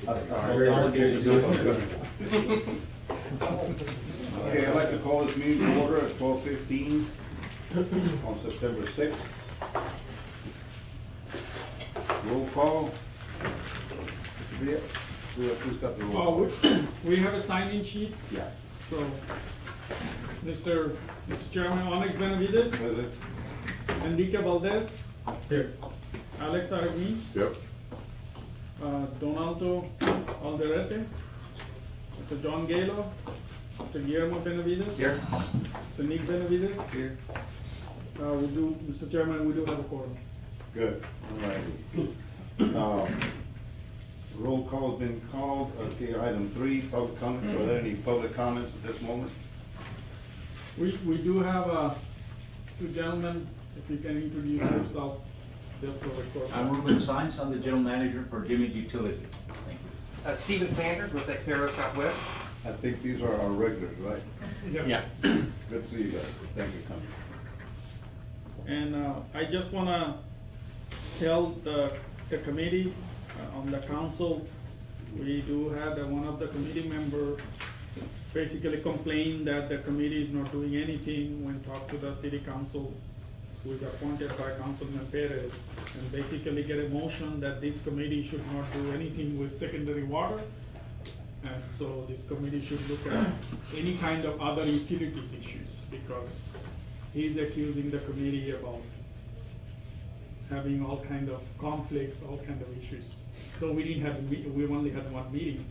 Okay, I'd like to call this meeting to order at 12:15 on September 6th. Roll call. Mr. Villa, who's got the roll call? We have a sign-in sheet, Yeah. so Mr. Chairman, Onyx Benavides, Present. Enrique Valdez, Here. Alex Aragui, Yep. Donaldo Alderete, Mr. John Galo, Mr. Guillermo Benavides. Here. Mr. Nick Benavides. Here. Mr. Chairman, we do have a quorum. Good, all right. Roll call has been called. Okay, item 3, public comments. Are there any public comments at this moment? We do have two gentlemen, if you can introduce yourself, just for the record. I'm Ruben Sines, I'm the general manager for Jimmy Utility. Thank you. Stephen Sanders with Xero Southwest. I think these are our regulars, right? Yes. Good to see you guys. Thank you for coming. And I just wanna tell the committee, on the council, we do have one of the committee member basically complain that the committee is not doing anything when talk to the city council, who is appointed by Councilman Perez, and basically get a motion that this committee should not do anything with secondary water. And so this committee should look at any kind of other utility issues, because he's accusing the committee about having all kind of conflicts, all kind of issues. So we didn't have, we only had one meeting.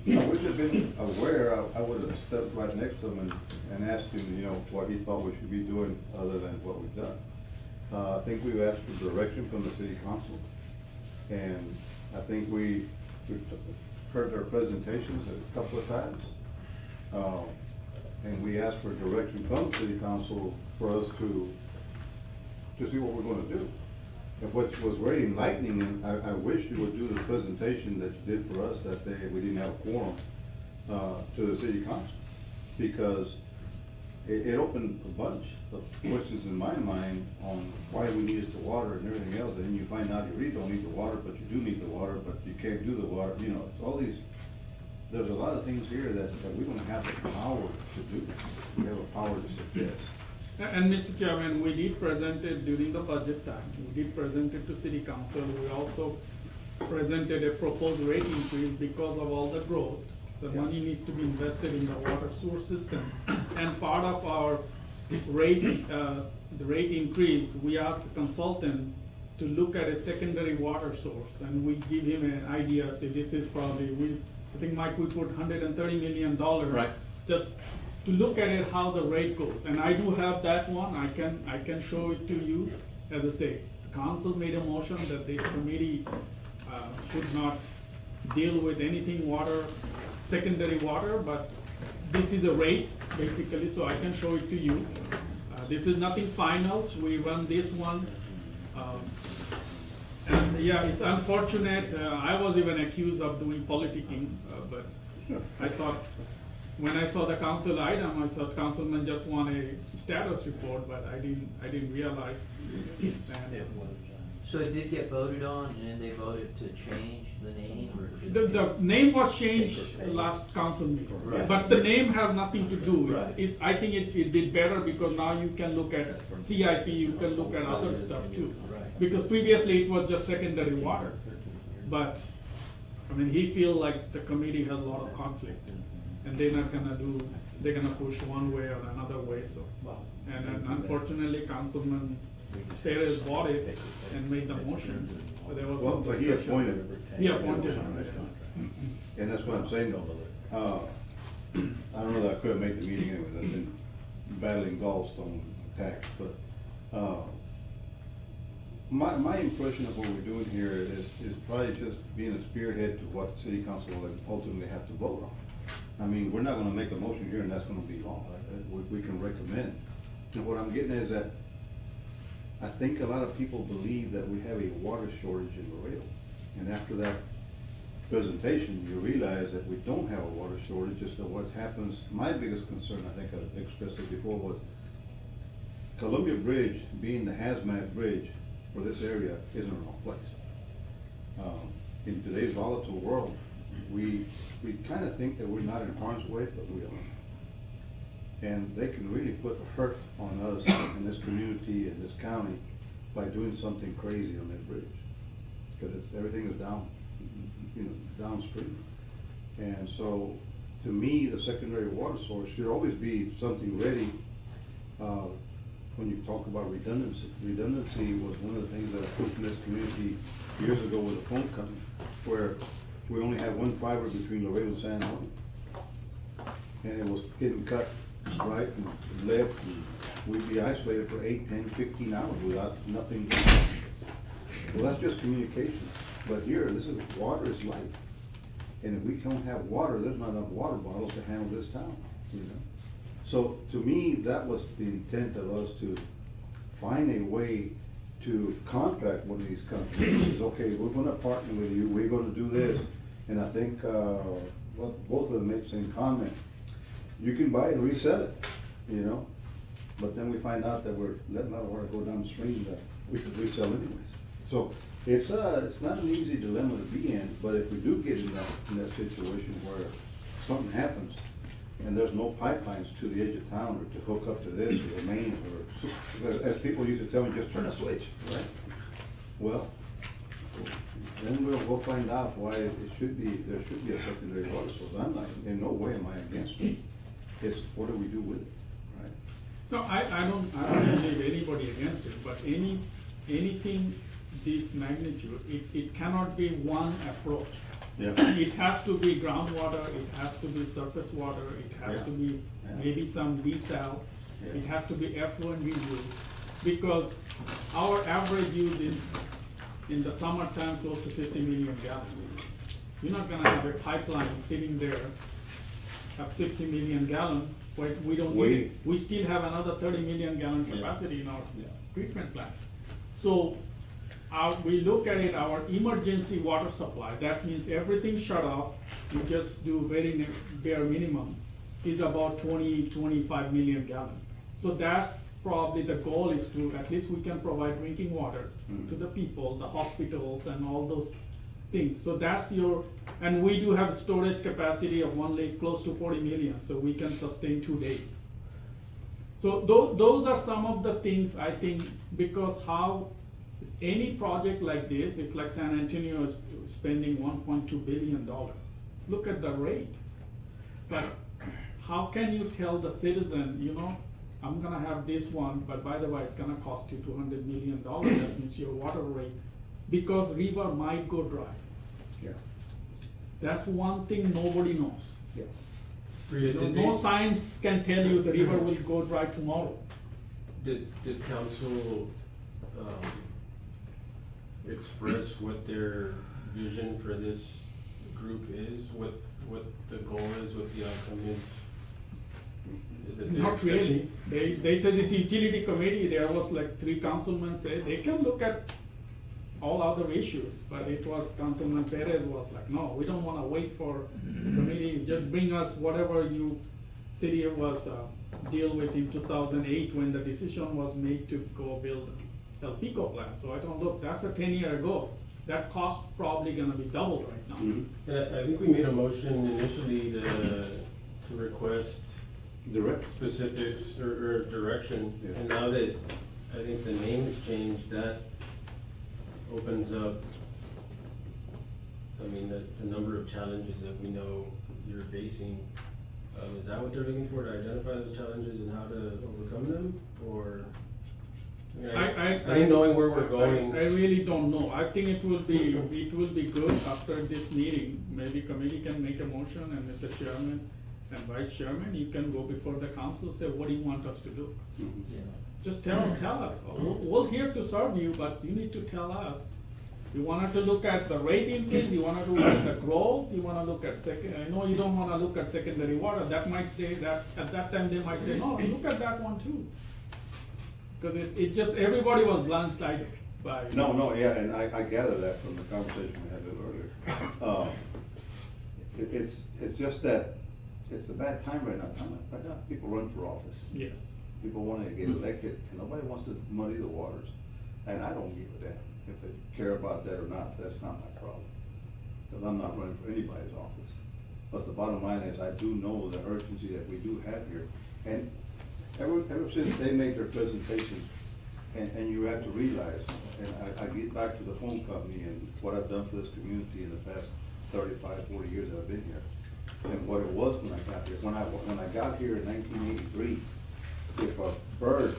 I would have been aware, I would have stepped right next to him and asked him, you know, what he thought we should be doing other than what we've done. I think we've asked for direction from the city council, and I think we've heard their presentations a couple of times. And we asked for direction from the city council for us to see what we're gonna do. And what was very enlightening, and I wish you would do the presentation that you did for us that day, we didn't have a quorum, to the city council. Because it opened a bunch of questions in my mind on why we needed the water and everything else. And then you find out you really don't need the water, but you do need the water, but you can't do the water, you know, it's all these, there's a lot of things here that we don't have the power to do. We have a power to suggest. And Mr. Chairman, we did present it during the budget time. We did present it to city council. We also presented a proposed rate increase because of all the growth. The money needs to be invested in the water sewer system. And part of our rate, the rate increase, we asked the consultant to look at a secondary water source. And we give him an idea, say this is probably, I think, Mike, we put $130 million. Right. Just to look at it, how the rate goes. And I do have that one, I can show it to you. As I say, the council made a motion that this committee should not deal with anything water, secondary water, but this is a rate, basically, so I can show it to you. This is nothing final, we run this one. And yeah, it's unfortunate, I was even accused of doing politicking, but I thought, when I saw the council item, I thought councilman just want a status report, but I didn't realize. And So it did get voted on, and then they voted to change the name, or? the name was changed last council meeting, Right. but the name has nothing to do. Right. It's, I think it did better because now you can look at CIP, you can look at other stuff too. Right. Because previously it was just secondary water. But, I mean, he feel like the committee has a lot of conflict, and they're not gonna do, they're gonna push one way or another way, so. And then unfortunately, Councilman Perez bought it and made the motion, so there was Well, some but he discussion. appointed. He appointed him, yes. And that's what I'm saying, I don't know that I could have made the meeting anyway, I've been battling gallstone attacks, but, my impression of what we're doing here is probably just being a spearhead to what the city council will ultimately have to vote on. I mean, we're not gonna make a motion here and that's gonna be law, we can recommend. And what I'm getting at is that I think a lot of people believe that we have a water shortage in Laredo. And after that presentation, you realize that we don't have a water shortage, just that what happens, my biggest concern, I think I expressed it before, was Columbia Bridge being the hazmat bridge, for this area is in the wrong place. In today's volatile world, we kinda think that we're not in harm's way, but we are. And they can really put hurt on us in this community and this county by doing something crazy on that bridge. Cause everything is down, downstream. And so, to me, the secondary water source should always be something ready, when you talk about redundancy. Redundancy was one of the things that I put in this community years ago with the phone company, where we only had one fiber between Laredo and San Juan. And it was getting cut right and left, and we'd be isolated for 8, 10, 15 hours without nothing. Well, that's just communication. But here, water is life. And if we don't have water, there's not enough water bottles to handle this town, So, to me, that was the intent of us, to find a way to contract one of these companies. Says, okay, we're gonna partner with you, we're gonna do this. And I think, both of them made the same comment. You can buy it and resell it, But then we find out that we're letting our water go downstream that we could resell anyways. So, it's not an easy dilemma to be in, but if we do get in that situation where something happens and there's no pipelines to the edge of town, or to hook up to this or the mains, or, as people used to tell me, just turn a switch, right? Well, then we'll find out why there should be a secondary water source. I'm not, in no way am I against it. It's what do we do with it, right? No, I don't believe anybody against it, but anything this magnitude, it cannot be one approach. Yeah. It has to be groundwater, it has to be surface water, it has to be maybe some desal, it has to be effluent reuse, because our average use is, in the summertime, close to 50 million gallons. You're not gonna have a pipeline sitting there at 50 million gallon, but we don't need it. We still have another 30 million gallon capacity in our treatment plant. So, we look at it, our emergency water supply, that means everything shut off, we just do very bare minimum, is about 25 million gallons. So that's probably the goal, is to, at least we can provide drinking water to the people, the hospitals and all those things. So that's and we do have storage capacity of one lake close to 40 million, so we can sustain 2 days. So those are some of the things I think, because any project like this, it's like San Antonio is spending $1.2 billion. Look at the rate. But how can you tell the citizen, I'm gonna have this one, but by the way, it's gonna cost you $200 million, that means your water rate, because river might go dry. Yeah. That's one thing nobody knows. Rita, No science can tell you the river will go dry tomorrow. Did council express what their vision for this group is, what the goal is, what the outcome is? Not really. They said this utility committee, there was like 3 councilmen said they can look at all other issues, but it was Councilman Perez was like, no, we don't wanna wait for the committee, just bring us whatever city was deal with in 2008 when the decision was made to go build El Pico plant. So I don't look, that's a 10-year ago. That cost probably gonna be doubled right now. Mm-hmm. And I think we made a motion initially to request Direct. specifics or direction. Yeah. And now that I think the name has changed, that opens up, the number of challenges that we know you're facing. Is that what they're looking for, to identify those challenges and how to overcome them, or? I think knowing where we're going. I really don't know. I think it will be good after this meeting. Maybe committee can make a motion, and Mr. Chairman and Vice Chairman, you can go before the council, say, what do you want us to do? Just tell us. We're here to serve you, but you need to tell us. You wanted to look at the rate increase, you wanna look at the growth, you wanna look at I know you don't wanna look at secondary water. That might say that, at that time they might say, no, look at that one too. Cause it just, everybody was blindsided by. No, yeah, and I gather that from the conversation we had a little earlier. It's just that, it's a bad time right now. Right now, people run for office. Yes. People wanna get elected, and nobody wants to muddy the waters. And I don't give a damn if they care about that or not, that's not my problem. Cause I'm not running for anybody's office. But the bottom line is, I do know the urgency that we do have here. And ever since they made their presentation, and you have to realize, and I get back to the phone company and what I've done for this community in the past 35, 40 years that I've been here. And what it was when I got here. When I got here in 1983, if a bird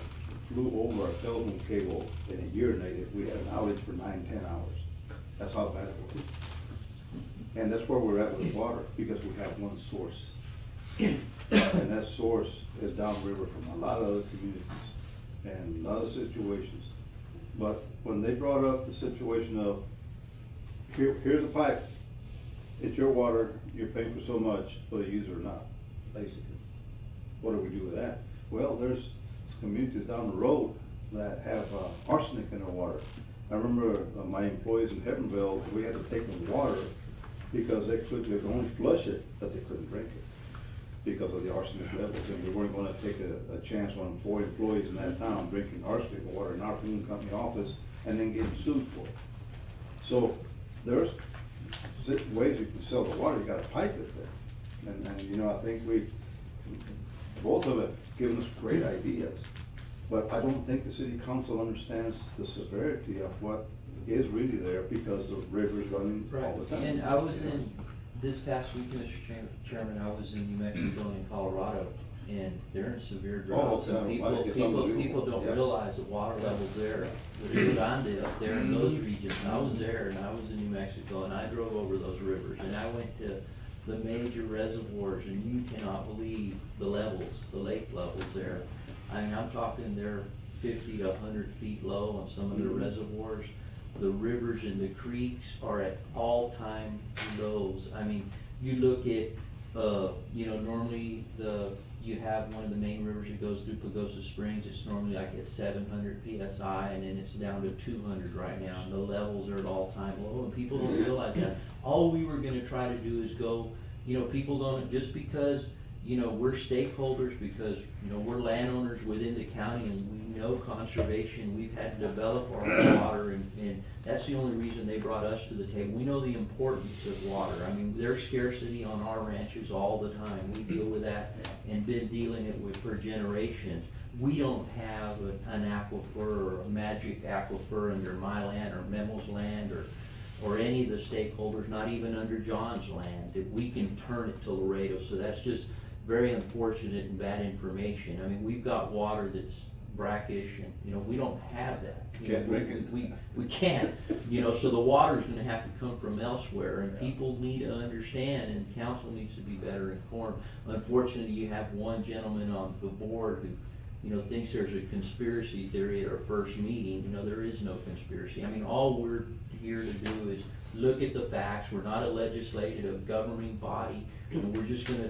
flew over a telephone cable in a year, we had an outage for 9-10 hours. That's how bad it was. And that's where we're at with water, because we have one source. And that source is downriver from a lot of other communities and a lot of situations. But when they brought up the situation of, here's a pipe, it's your water, you're paying for so much, whether you use it or not, basically. What do we do with that? Well, there's communities down the road that have arsenic in their water. I remember my employees in Heavenville, we had to take them water because they could only flush it, but they couldn't drink it because of the arsenic levels. And we weren't gonna take a chance on 4 employees in that town drinking arsenic water in our food company office and then getting sued for it. So there's ways you can sell the water, you gotta pipe it there. And you know, I think both of them have given us great ideas. But I don't think the city council understands the severity of what is really there because the river's running all the time. And I was in, this past week, Mr. Chairman, I was in New Mexico and in Colorado, and they're in severe droughts. And people don't realize the water levels there, the Rio Grande up there in those regions. And I was there, and I was in New Mexico, and I drove over those rivers, and I went to the major reservoirs, and you cannot believe the levels, the lake levels there. I mean, I'm talking they're 50 to 100 feet low on some of the reservoirs. The rivers and the creeks are at all-time lows. I mean, you look at, normally you have one of the main rivers that goes through Pagosa Springs. It's normally like at 700 PSI, and then it's down to 200 right now. And the levels are at all-time low, and people don't realize that. All we were gonna try to do is go, people don't, just because, we're stakeholders, because, we're landowners within the county, and we know conservation, we've had to develop our water, and that's the only reason they brought us to the table. We know the importance of water. I mean, there's scarcity on our ranches all the time. We deal with that and been dealing it with for generations. We don't have an aquifer or a magic aquifer under my land or Memo's land or any of the stakeholders, not even under John's land, that we can turn it to Laredo. So that's just very unfortunate and bad information. I mean, we've got water that's brackish, and we don't have that. Can't drink it. We can't, so the water's gonna have to come from elsewhere, and people need to understand, and council needs to be better informed. Unfortunately, you have one gentleman on the board who, thinks there's a conspiracy theory at our first meeting. There is no conspiracy. I mean, all we're here to do is look at the facts. We're not a legislative governing body, and we're just gonna,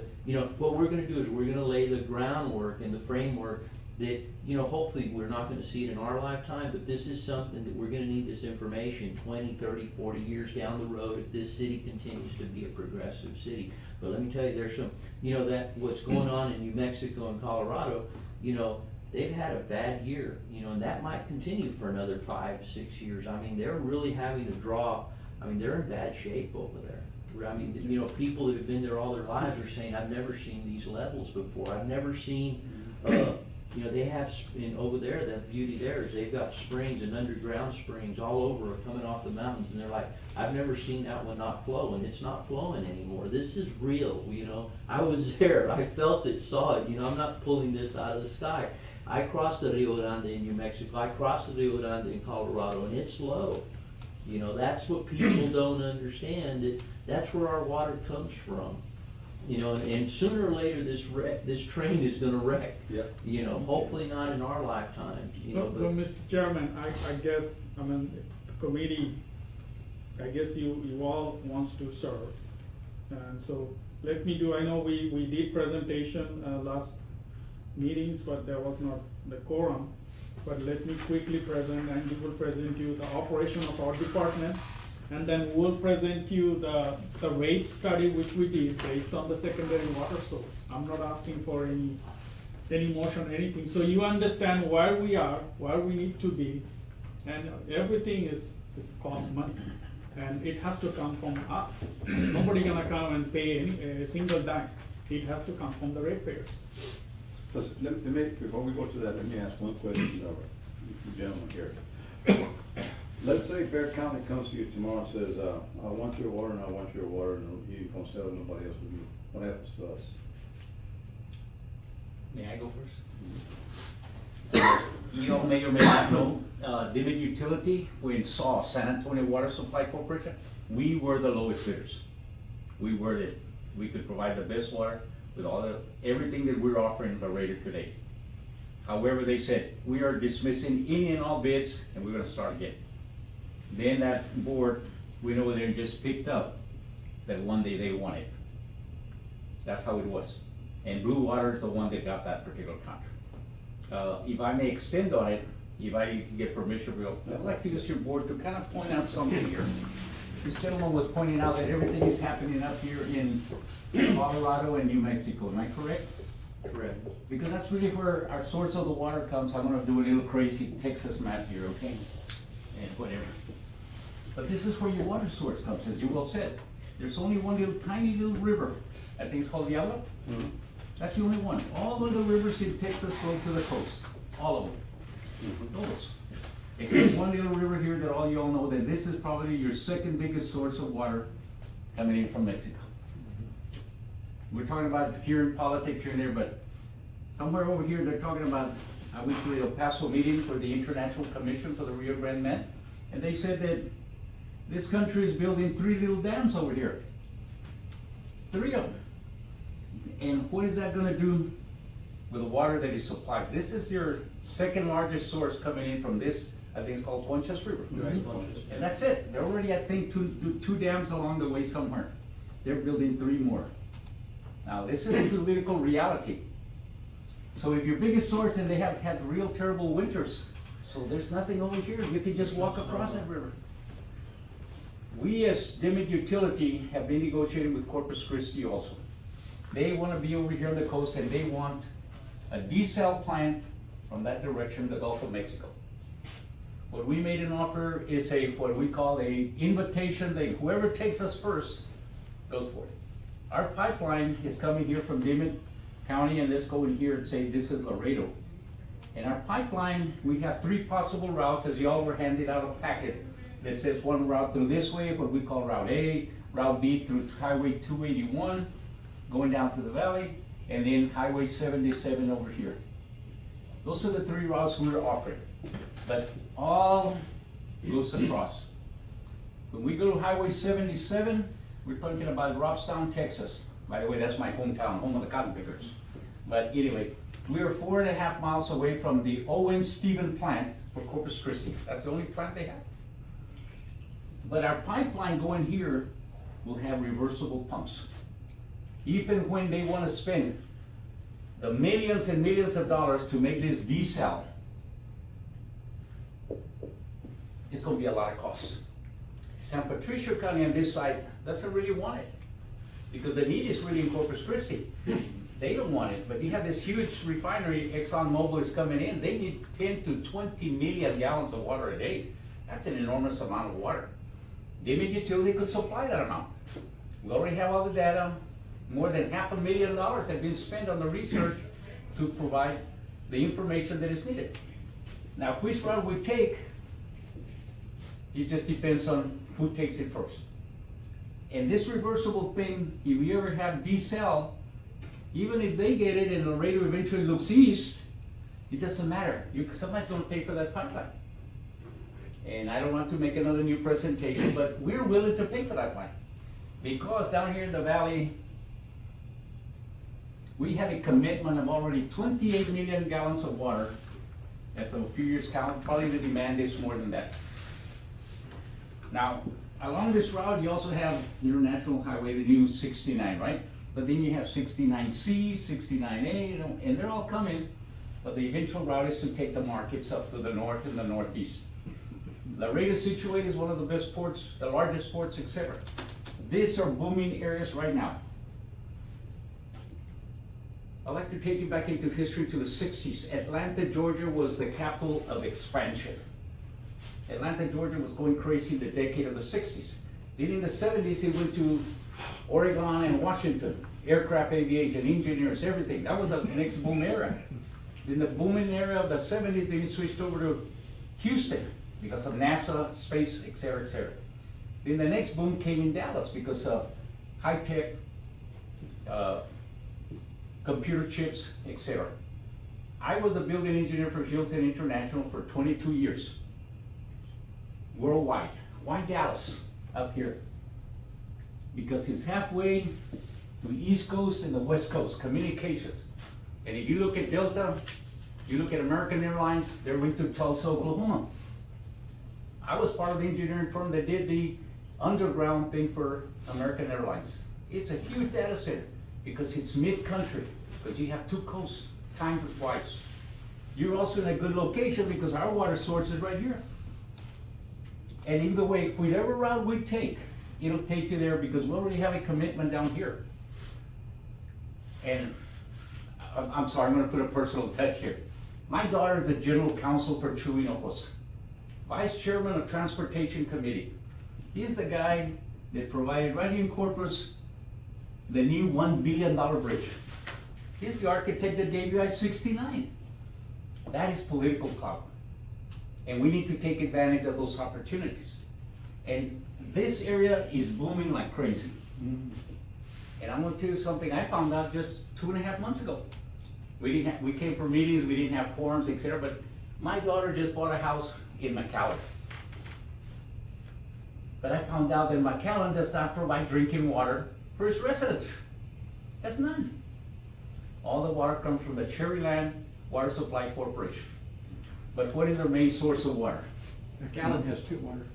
what we're gonna do is we're gonna lay the groundwork and the framework that, hopefully we're not gonna see it in our lifetime, but this is something that we're gonna need this information 20, 30, 40 years down the road if this city continues to be a progressive city. But let me tell you, there's some, that what's going on in New Mexico and Colorado, they've had a bad year, and that might continue for another 5, 6 years. I mean, they're really having to draw, they're in bad shape over there. I mean, people that have been there all their lives are saying, I've never seen these levels before. I've never seen, they have, over there, the beauty there is they've got springs and underground springs all over coming off the mountains, and they're like, I've never seen that one not flow, and it's not flowing anymore. This is real, I was there, I felt it, saw it, I'm not pulling this out of the sky. I crossed the Rio Grande in New Mexico, I crossed the Rio Grande in Colorado, and it's low. That's what people don't understand, that's where our water comes from. And sooner or later, this train is gonna wreck. Yeah. Hopefully not in our lifetime, So, Mr. Chairman, I guess, the committee, I guess you all wants to serve. And so, let me do, I know we did presentation, last meetings, but there was not the quorum. But let me quickly present, and we will present you the operation of our department. And then we'll present you the rate study which we did based on the secondary water source. I'm not asking for any motion, anything. So you understand where we are, where we need to be, And everything is cost money, and it has to come from us. Nobody gonna come and pay a single dime, it has to come from the ratepayers. Let me, before we go to that, let me ask one question, you gentlemen here. Let's say Bear County comes to you tomorrow and says, I want your water and I want your water, and you don't sell it, nobody else will do it. What happens to us? May I go first? You all may or may not know, Dimmitt Utility, when saw San Antonio Water Supply Corporation, we were the lowest bidders. We were it. We could provide the best water with everything that we're offering in Laredo today. However, they said, we are dismissing any and all bids and we're gonna start again. Then that board went over there and just picked up that one day they wanted. That's how it was. And Blue Water is the one that got that particular contract. If I may extend on it, if I get permission, I'd like to use your board to kind of point out something here. This gentleman was pointing out that everything is happening up here in Colorado and New Mexico, am I correct? Correct. Because that's really where our source of the water comes. I'm gonna do a little crazy Texas map here, okay? And whatever. But this is where your water source comes, as you well said. There's only one little tiny little river. I think it's called Diablo. That's the only one. All of the rivers in Texas go to the coast, all of them. Those. Except one little river here that all y'all know that this is probably your second biggest source of water coming in from Mexico. We're talking about here in politics here and there, but somewhere over here, they're talking about, I went to the El Paso meeting for the International Commission for the Rio Grande Man, and they said that this country is building 3 little dams over here. 3 of them. And what is that gonna do with the water that is supplied? This is your second largest source coming in from this, I think it's called Conchas River. And that's it. They're already, I think, two dams along the way somewhere. They're building 3 more. Now, this is political reality. So if your biggest source, and they have had real terrible winters, so there's nothing over here, you can just walk across that river. We as Dimmitt Utility have been negotiating with Corpus Christi also. They wanna be over here on the coast and they want a desal plant from that direction, the Gulf of Mexico. What we made an offer is what we call a invitation, whoever takes us first goes for it. Our pipeline is coming here from Dimmitt County, and let's go in here and say this is Laredo. And our pipeline, we have 3 possible routes, as y'all were handed out a packet that says one route through this way, what we call Route A, Route B through Highway 281, going down to the valley, and then Highway 77 over here. Those are the 3 routes we're offering, but all goes across. When we go to Highway 77, we're talking about Robstown, Texas. By the way, that's my hometown, home of the cotton pickers. But anyway, we are 4.5 miles away from the Owen Stephen plant for Corpus Christi. That's the only plant they have. But our pipeline going here will have reversible pumps. Even when they want to spend the millions and millions of dollars to make this desal, it's going to be a lot of costs. San Patricio County on this side doesn't really want it because the need is really in Corpus Christi. They don't want it, but you have this huge refinery, ExxonMobil is coming in, they need 10 to 20 million gallons of water a day. That's an enormous amount of water. Dimmitt Utility could supply that amount. We already have all the data. More than $500,000 have been spent on the research to provide the information that is needed. Now, which route we take, it just depends on who takes it first. And this reversible thing, if you ever have desal, even if they get it and Laredo eventually looks east, it doesn't matter. Somebody's gonna pay for that pipeline. And I don't want to make another new presentation, but we're willing to pay for that line. Because down here in the valley, we have a commitment of already 28 million gallons of water. As of a few years count, probably the demand is more than that. Now, along this route, you also have International Highway, the new 69, right? But then you have 69C, 69A, and they're all coming, but the eventual route is to take the markets up to the north and the northeast. Laredo situated is one of the best ports, the largest ports, etc. These are booming areas right now. I'd like to take you back into history to the 60s. Atlanta, Georgia was the capital of expansion. Atlanta, Georgia was going crazy in the decade of the sixties. Then in the seventies, it went to Oregon and Washington, aircraft aviation, engineers, everything. That was the next boom era. In the booming era of the seventies, then it switched over to Houston because of NASA, space, et cetera, et cetera. Then the next boom came in Dallas because of high-tech, computer chips, et cetera. I was a building engineer for Hilton International for 22 years, worldwide. Why Dallas up here? Because it's halfway to the East Coast and the West Coast, communications. And if you look at Delta, you look at American Airlines, they're going to Tulsa, Oklahoma. I was part of the engineering firm that did the underground thing for American Airlines. It's a huge data center because it's mid-country, because you have two coasts time-wise. You're also in a good location because our water source is right here. And either way, whatever route we take, it'll take you there because we already have a commitment down here. And I'm sorry, I'm gonna put a personal touch here. My daughter is the general counsel for Chuy, vice chairman of transportation committee. He's the guy that provided right here in Corpus the new $1 billion bridge. He's the architect that gave you I-69. That is political clout. And we need to take advantage of those opportunities. And this area is booming like crazy. And I'm gonna tell you something I found out just 2.5 months ago. We came for meetings, we didn't have quorums, et cetera, but my daughter just bought a house in McAllen. But I found out that McAllen does not provide drinking water for its residents. That's none. All the water comes from the Cherryland Water Supply Corporation. But what is their main source of water? McAllen has 2 water.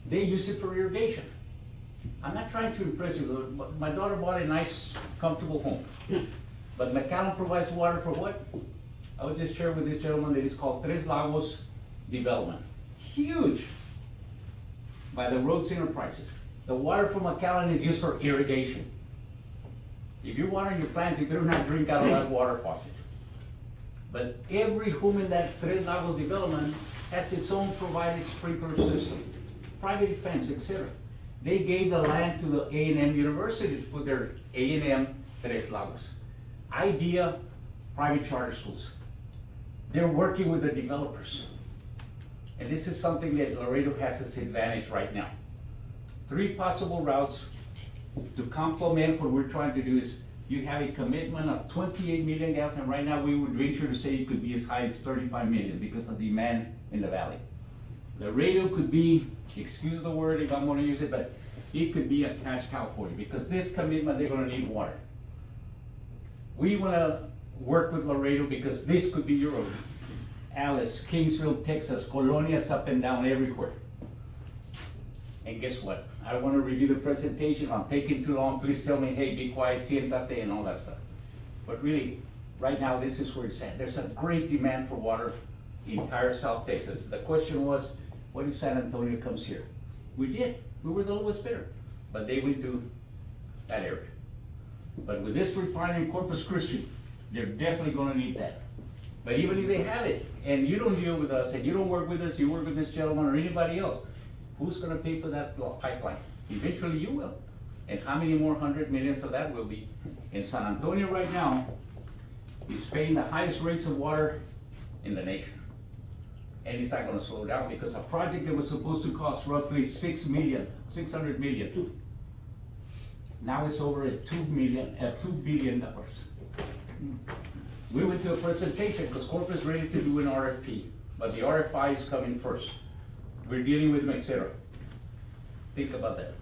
They use it for irrigation. I'm not trying to impress you, but my daughter bought a nice, comfortable home. But McAllen provides water for what? I would just share with this gentleman that it's called Tres Lagos Development. Huge. By the Rhodes Enterprises. The water from McAllen is used for irrigation. If you're watering your plants, you better not drink out of that water faucet. But every home in that Tres Lagos development has its own provided sprinkler system, private fence, etc. They gave the land to the A&M University to put their A&M Tres Lagos. IDEA, private charter schools. They're working with the developers. And this is something that Laredo has its advantage right now. 3 possible routes to complement what we're trying to do is you have a commitment of 28 million gallons, and right now we would venture to say it could be as high as 35 million because of demand in the valley. Laredo could be, excuse the word if I'm gonna use it, but it could be a cash cow for you because this commitment, they're gonna need water. We wanna work with Laredo because this could be your road. Alice, Kingsville, Texas, colonias up and down everywhere. And guess what? I want to review the presentation. If I'm taking too long, please tell me, hey, be quiet, siéntate, and all that stuff. But really, right now, this is where it's at. There's a great demand for water in entire South Texas. The question was, what if San Antonio comes here? We did. We were the lowest bidder, but they went to that area. But with this refinery in Corpus Christi, they're definitely gonna need that. But even if they had it, and you don't deal with us, and you don't work with us, you work with this gentleman or anybody else, who's gonna pay for that pipeline? Eventually you will. And how many more 100 millions of that will be? In San Antonio right now, is paying the highest rates of water in the nation. And it's not gonna slow down because a project that was supposed to cost roughly 600 million, now it's over at $2 billion. We went to a presentation because Corp is ready to do an RFP, but the RFI is coming first. We're dealing with them, et cetera. Think about that.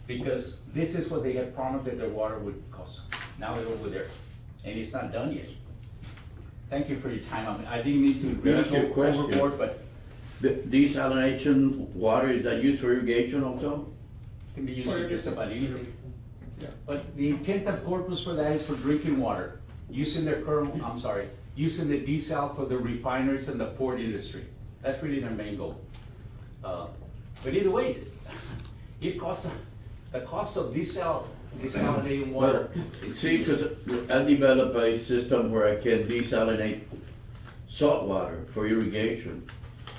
Because this is what they had promised that their water would cost. Now it's over there, and it's not done yet. Thank you for your time. I didn't need to Can I ask you a really go question? overboard, but The desalination water, is that used for irrigation also? it can be used for just about anything. Yeah. But the intent of Corpus for that is for drinking water, using the using the desal for the refineries and the port industry. That's really their main goal. But either way, it costs, the cost of desalinating water Well, is. see, because I developed a system where I can desalinate salt water for irrigation.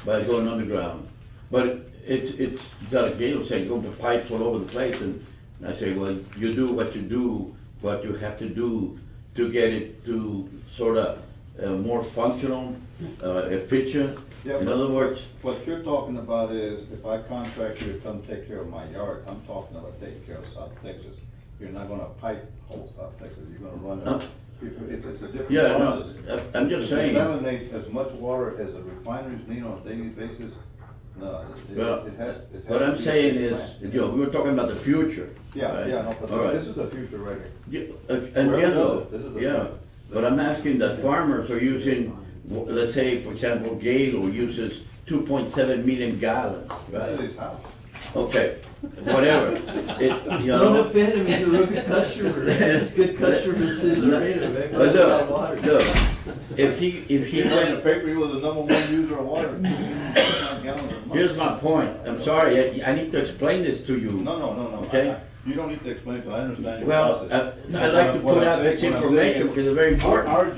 by going underground. But it's got a gate saying go to pipes all over the place, and I say, well, you do, what you have to do to get it to sort of more functional, efficient. Yeah, In but other words, what you're talking about is, if I contract you to come take care of my yard, I'm talking about taking care of South Texas. You're not gonna pipe whole South Texas, you're gonna run it, it's a different yeah, process. no, I'm just To saying. desalinate as much water as the refineries need on a daily basis, no, Well, it has. What I'm saying is, we were talking about the future. Yeah, right? yeah, no, All but right. this is the future right here. In Wherever general, goes, this is the yeah, future. but I'm asking that farmers are using, let's say, for example, Gale uses 2.7 million gallons, This is right? his house. Okay, whatever. It, you Don't know. offend him, he's a real good customer, he's a good customer for the city of Laredo, man. But About water. look, if he He read in the went, paper, he was the #1 user of water. here's my point, I'm sorry, I need to explain this to you. No. Okay. You don't need to explain it, 'cause I understand your Well, process. I'd like to What put I'm out saying- this what I'm saying information is, because it's very important. Our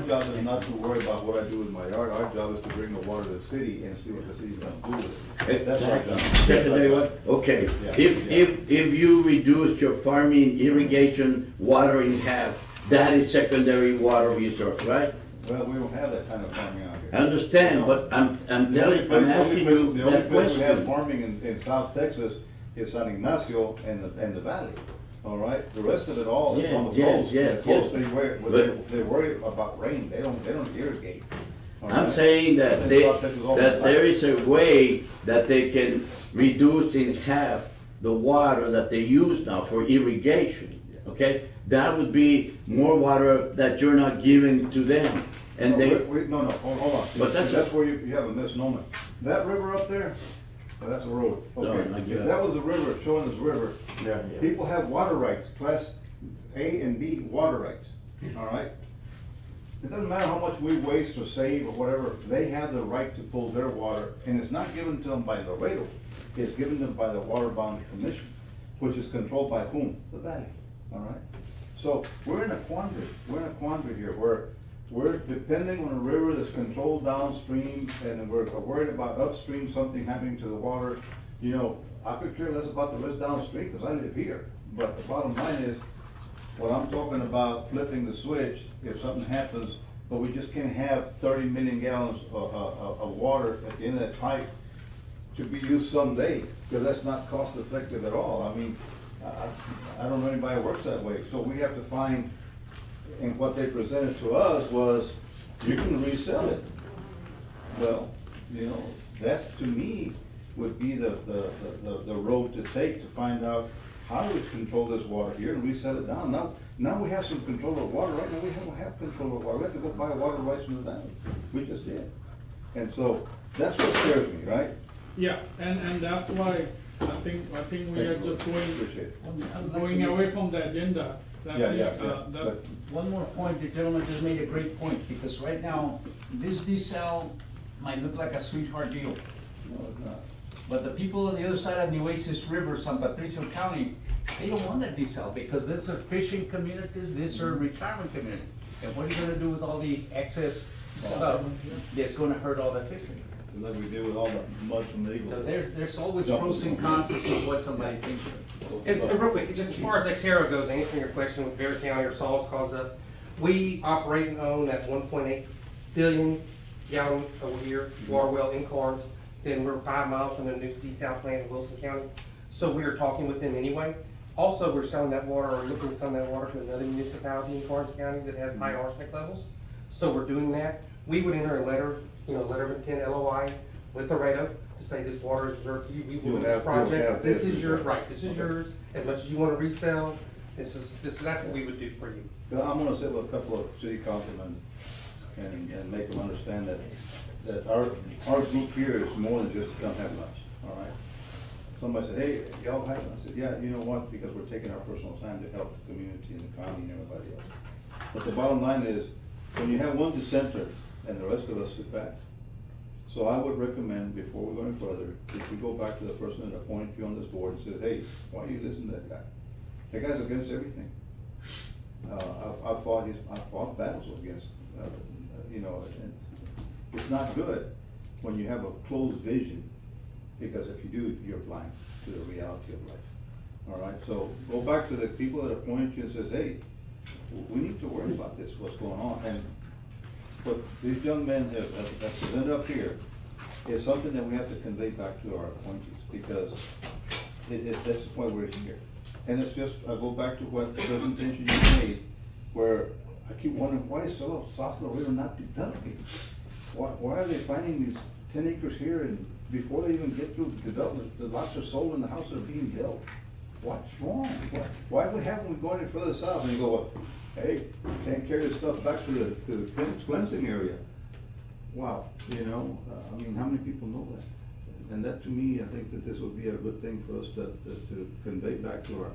job is not to worry about what I do with my yard, our job is to bring the water to the city and see what the city's gonna do with it. That's our Exactly. job. Secondary what? Okay, Yeah. if you reduce your farming, irrigation, water in half, that is secondary water resource, right? Well, we don't have that kind of farming out I here. understand, but I'm asking you The only that place we have question. farming in South Texas is San Ignacio and the valley, all right? The rest of it all is on the Yes, coast. yes, The coast, yes. they worry about rain, they don't irrigate. all I'm right? saying that And they, South Texas all that the there time. is a way that they can reduce in half the water that they use now for irrigation, okay? That would be more water that you're not giving to them, and No, they, no, hold on. But that's That's where you have a misnomer. That river up there, well, that's a road. No, Okay, I get if it. that was a river, showing this river, Yeah. people have water rights, class A and B water rights, all right? It doesn't matter how much we waste or save or whatever, they have the right to pull their water, and it's not given to them by Laredo. It's given them by the Water Boundary Commission, which is controlled by whom? The valley, all right? So, we're in a quandary here, where we're depending on a river that's controlled downstream, and we're worried about upstream, something happening to the water. You know, I could care less about the rest downstream, because I live here, but the bottom line is, what I'm talking about, flipping the switch, if something happens, but we just can't have 30 million gallons of water at the end of that pipe to be used someday, because that's not cost effective at all. I mean, I don't know anybody that works that way, so we have to find, and what they presented to us was, you can resell it. Well, you know, that to me would be the road to take to find out how do we control this water here and resell it down. Now we have some control of water, right now we don't have control of water, we have to go buy water rights from the valley, we just did. And so, that's what scares me, right? Yeah, and that's why I think we are just Appreciate it. going away from the agenda. That's Yeah, it. yeah, yeah. That's, One more point, the gentleman just made a great point, because right now, this desal might look like a sweetheart deal. No, it's not. But the people on the other side of Nueces River, San Patricio County, they don't want that desal, because these are fishing communities, these are retirement communities. And what are you gonna do with all the excess stuff that's gonna hurt all the fishing? Like we did with all the mud from the Eagle. So there's always pros and cons to see what somebody thinks. And real quick, just as far as that Terra goes, answering your question with Bear County or Saul's calls up, we operate and own that 1.8 billion gallon a year water well in Carnes. Then we're 5 miles from the new desal plant in Wilson County. So we are talking with them anyway. Also, we're selling that water or looking to sell that water to another municipality in Carnes County that has high arsenic levels. So we're doing that. We would enter a letter, letter of intent, LOI, with Laredo to say this water is reserved for you. We will do this project. This is yours, right, this is yours. As much as you want to resell, that's what we would do for you. I'm gonna sit with a couple of city councilmen and make them understand that our group here is more than just to come have lunch, all right? Somebody said, hey, y'all have lunch? I said, yeah, you know what, because we're taking our personal time to help the community and the county and everybody else. But the bottom line is, when you have one dissenter and the rest of us sit back, so I would recommend, before we go any further, if we go back to the person that appointed you on this board and said, hey, why are you listening to that guy? That guy's against everything. I've fought battles against, and it's not good. when you have a closed vision, because if you do, you're blind to the reality of life. All right, so go back to the people that appoint you and says, hey, we need to worry about this, what's going on. And what these young men have presented up here is something that we have to convey back to our appointees, because that's why we're here. And it's just, I go back to what the presentation you made, where I keep wondering, why is South Laredo not developing? Why are they finding these 10 acres here, and before they even get through the development, the lots are sold and the houses are being built? What's wrong? Why haven't we gone any further south and you go, well, hey, you can't carry this stuff back to the cleansing area? Wow, you know, I mean, how many people know that? And that, to me, I think that this would be a good thing for us to convey back to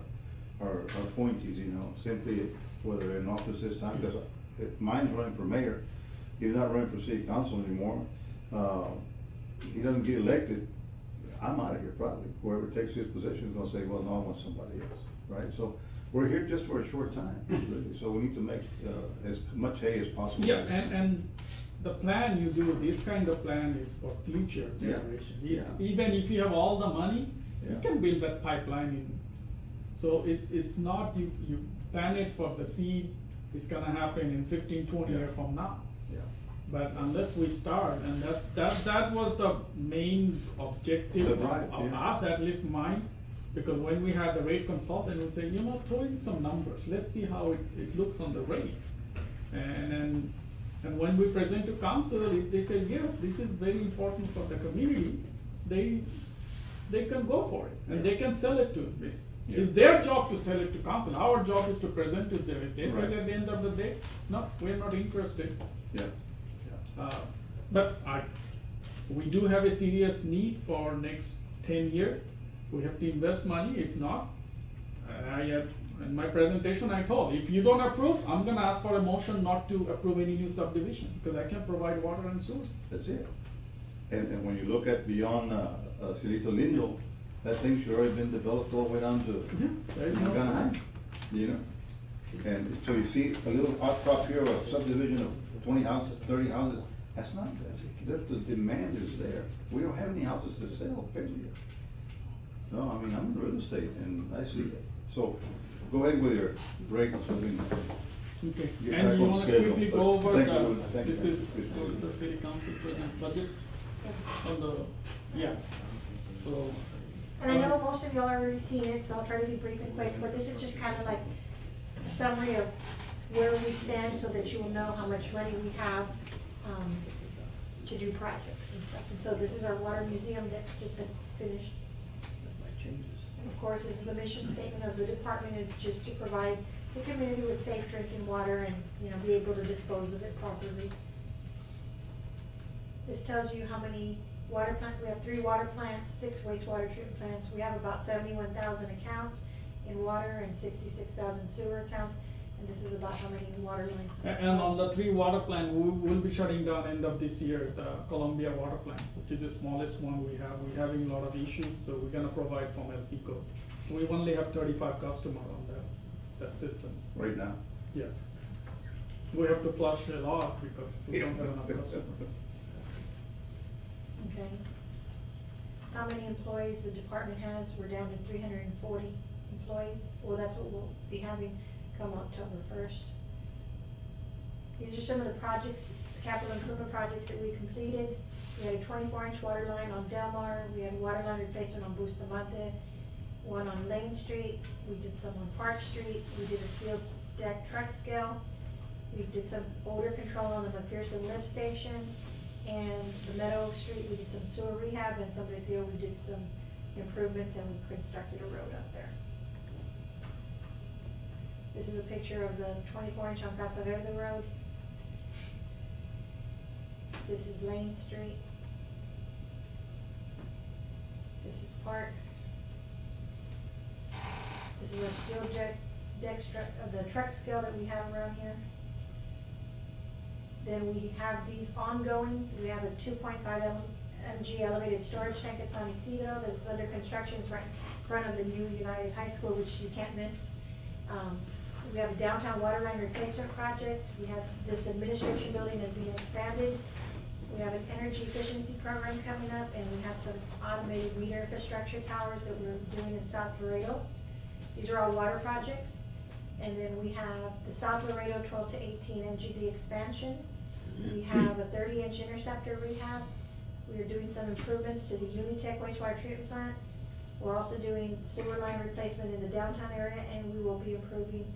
our appointees, you know, simply whether they're in office this time, because if mine's running for mayor, he's not running for city council anymore. He doesn't get elected, I'm out of here probably. Whoever takes his position is gonna say, well, no, I want somebody else, right? So we're here just for a short time, really, so we need to make as much hay as possible. Yeah, and the plan you do, this kind of plan is for future Yeah, generation. yeah. Even if you have all the money, you Yeah. can build that pipeline in. So it's not, you plan it for the seed, it's gonna happen in 15, 20 Yeah. years from now. Yeah. But unless we start, and that was the main objective The drive, of yeah. us, at least mine. Because when we had the rate consultant, we said, you know, throw in some numbers, let's see how it looks on the rate. And when we present to council, if they say, yes, this is very important for the community, they can go for it, and they can sell it to this. Yeah. It's their job to sell it to council, our job is to present to them. If they say Right. at the end of the day, no, we're not interested. Yeah. But we do have a serious need for next 10 years. We have to invest money, if not, in my presentation I told, if you don't approve, I'm gonna ask for a motion not to approve any new subdivision, because I can provide water and sewer. That's it. And when you look at beyond, Cielito Lindo, that thing should already been developed all the way down to There is no Anaheim, you know? And so you see a little outcrop here of a subdivision of 20 houses, 30 houses, that's not, the demand is there. We don't have any houses to sell, period. No, I mean, I'm in real estate and I see it. So go ahead with your break, so we can Okay, get and back you on wanna schedule. quickly But go over thank you. Thank you. this is for the city council present budget on the, yeah, so. And I know most of y'all already seen it, so I'll try to be brief and quick, but this is just kind of like a summary of where we stand so that you will know how much money we have, to do projects and stuff. And so this is our water museum that just had finished. And of course, this is the mission statement of the department, is just to provide the community with safe drinking water and, you know, be able to dispose of it properly. This tells you how many water plant, we have 3 water plants, 6 wastewater treatment plants. We have about 71,000 accounts in water and 66,000 sewer accounts. And this is about how many water lines. And on the 3 water plant, we will be shutting down end of this year, the Columbia water plant, which is the smallest one we have. We're having a lot of issues, so we're gonna provide from LPCO. We only have 35 customers on that system. Right now. Yes. We have to flush a lot because we don't have enough customers. Okay. How many employees the department has? We're down to 340 employees. Well, that's what we'll be having come October 1st. These are some of the projects, capital improvement projects that we completed. We had a 24-inch water line on Delmar. We had a water line replacement on Bustamante, one on Lane Street. We did some on Park Street. We did a steel deck truck scale. We did some odor control on the McPherson lift station. And the Meadow Street, we did some sewer rehab, and San Bernardino, we did some improvements, and we constructed a road up there. This is a picture of the 24-inch on Casa Verde Road. This is Lane Street. This is Park. This is our steel the truck scale that we have around here. Then we have these ongoing. We have a 2.5 mg elevated storage tank at San Isidro that's under construction. It's right in front of the new United High School, which you can't miss. We have a downtown water line replacement project. We have this administration building that's being expanded. We have an energy efficiency program coming up, and we have some automated meter infrastructure towers that we're doing in South Laredo. These are all water projects. And then we have the South Laredo 12 to 18 MGD expansion. We have a 30-inch interceptor rehab. We are doing some improvements to the Unitech wastewater treatment plant. We're also doing sewer line replacement in the downtown area, and we will be improving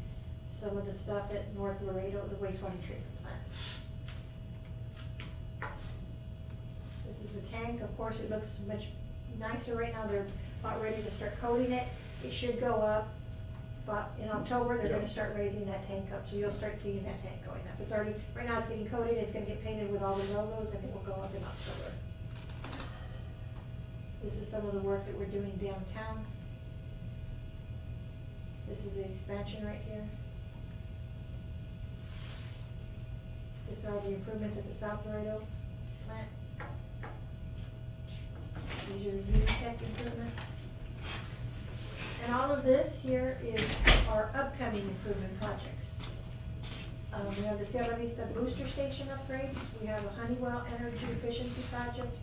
some of the stuff at North Laredo, the wastewater treatment plant. This is the tank. Of course, it looks much nicer right now. They're about ready to start coating it. It should go up, but in October, they're gonna start raising that tank up, so you'll start seeing that tank going up. It's already, right now it's getting coated, it's gonna get painted with all the logos, and it will go up in October. This is some of the work that we're doing downtown. This is the expansion right here. These are the improvements at the South Laredo plant. These are the Unitech improvements. And all of this here is our upcoming improvement projects. We have the Sierra Vista Booster Station upgrades. We have a Honeywell Energy Efficiency Project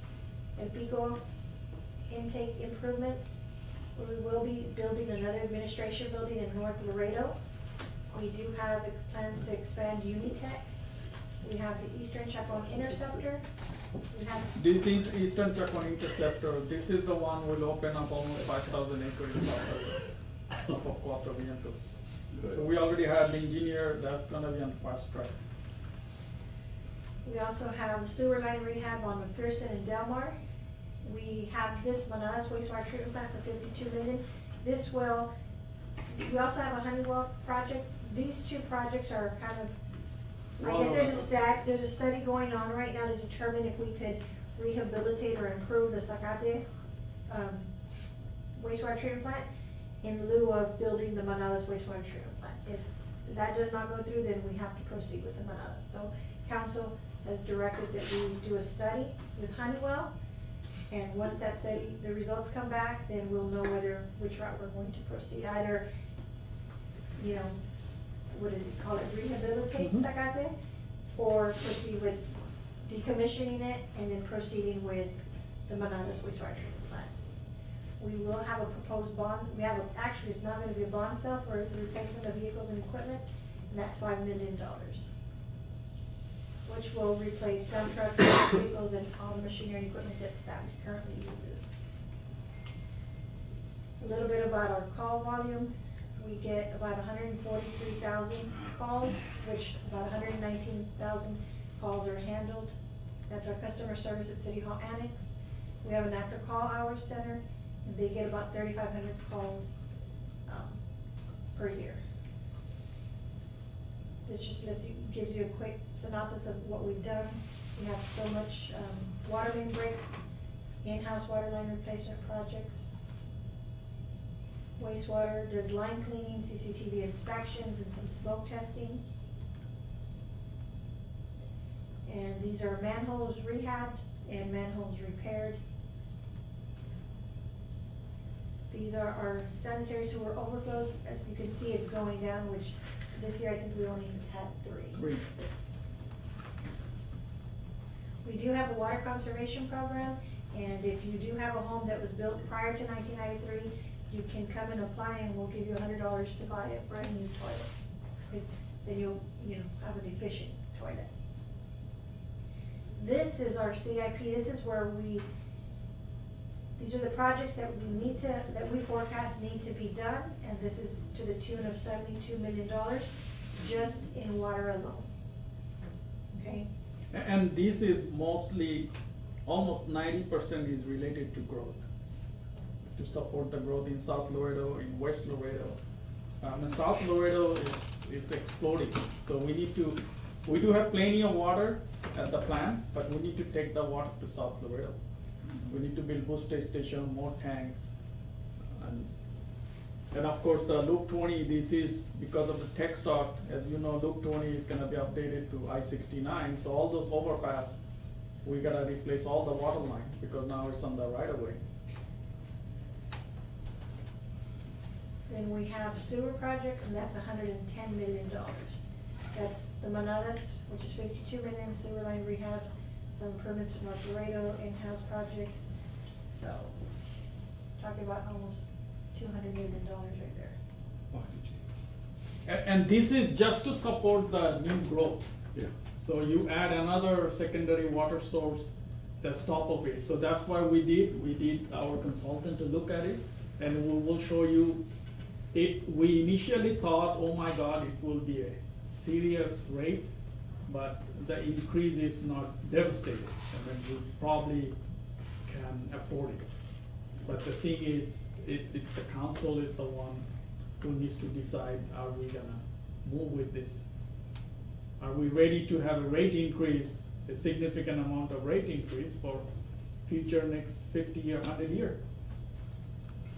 and Pico intake improvements. We will be building another administration building in North Laredo. We do have plans to expand Unitech. We have the Eastern Chacon Interceptor. We have This Eastern Chacon Interceptor, this is the one will open up almost 5,000 acres in South Laredo of Cuatro Vientos. So we already have the engineer, that's gonna be on fast track. We also have sewer line rehab on McPherson and Delmar. We have this Manadas wastewater treatment plant for 52 million. This will, we also have a Honeywell project. These two projects are kind of, I guess there's a study going on right now to determine if we could rehabilitate or improve the Zacate, wastewater treatment plant in lieu of building the Manadas wastewater treatment plant. If that does not go through, then we have to proceed with the Manadas. So council has directed that we do a study with Honeywell, and once that study, the results come back, then we'll know which route we're going to proceed. Either, you know, what do you call it, rehabilitate Zacate, or proceed with decommissioning it and then proceeding with the Manadas wastewater treatment plant. We will have a proposed bond, actually, it's not gonna be a bond sale for the replacement of vehicles and equipment, and that's $5 million. Which will replace dump trucks, vehicles, and all the machinery and equipment that staff currently uses. A little bit about our call volume. We get about 143,000 calls, which about 119,000 calls are handled. That's our customer service at City Hall Annex. We have an after call hours center, and they get about 3,500 calls per year. This just gives you a quick synopsis of what we've done. We have so much water main breaks, in-house water line replacement projects. Wastewater does line cleaning, CCTV inspections, and some smoke testing. And these are manholes rehabbed and manholes repaired. These are our sanitary sewer overflows. As you can see, it's going down, which this year I think we only had 3. We do have a water conservation program, and if you do have a home that was built prior to 1993, you can come and apply, and we'll give you $100 to buy a brand new toilet, because then you'll have an efficient toilet. This is our CIP. This is where these are the projects that we forecast need to be done, and this is to the tune of $72 million just in water alone. Okay? And this is mostly, almost 90% is related to growth, to support the growth in South Laredo, in West Laredo. And South Laredo is exploding, so we do have plenty of water at the plant, but we need to take the water to South Laredo. We need to build booster station, more tanks, and of course the Loop 20, this is because of the tech start. As you know, Loop 20 is gonna be updated to I-69, so all those overpass, we gotta replace all the water line, because now it's on the right of way. Then we have sewer projects, and that's $110 million. That's the Manadas, which is 52 million, sewer line rehabs, some improvements in North Laredo, in-house projects. So, talking about almost $200 million right there. And this is just to support the new growth. Yeah. So you add another secondary water source that's top of it. So that's why we did our consultant to look at it, and we will show you it. We initially thought, oh my God, it will be a serious rate, but the increase is not devastating. I mean, we probably can afford it. But the thing is, it's the council is the one who needs to decide, are we gonna move with this? Are we ready to have a rate increase, a significant amount of rate increase for future next 50 year, 100 year?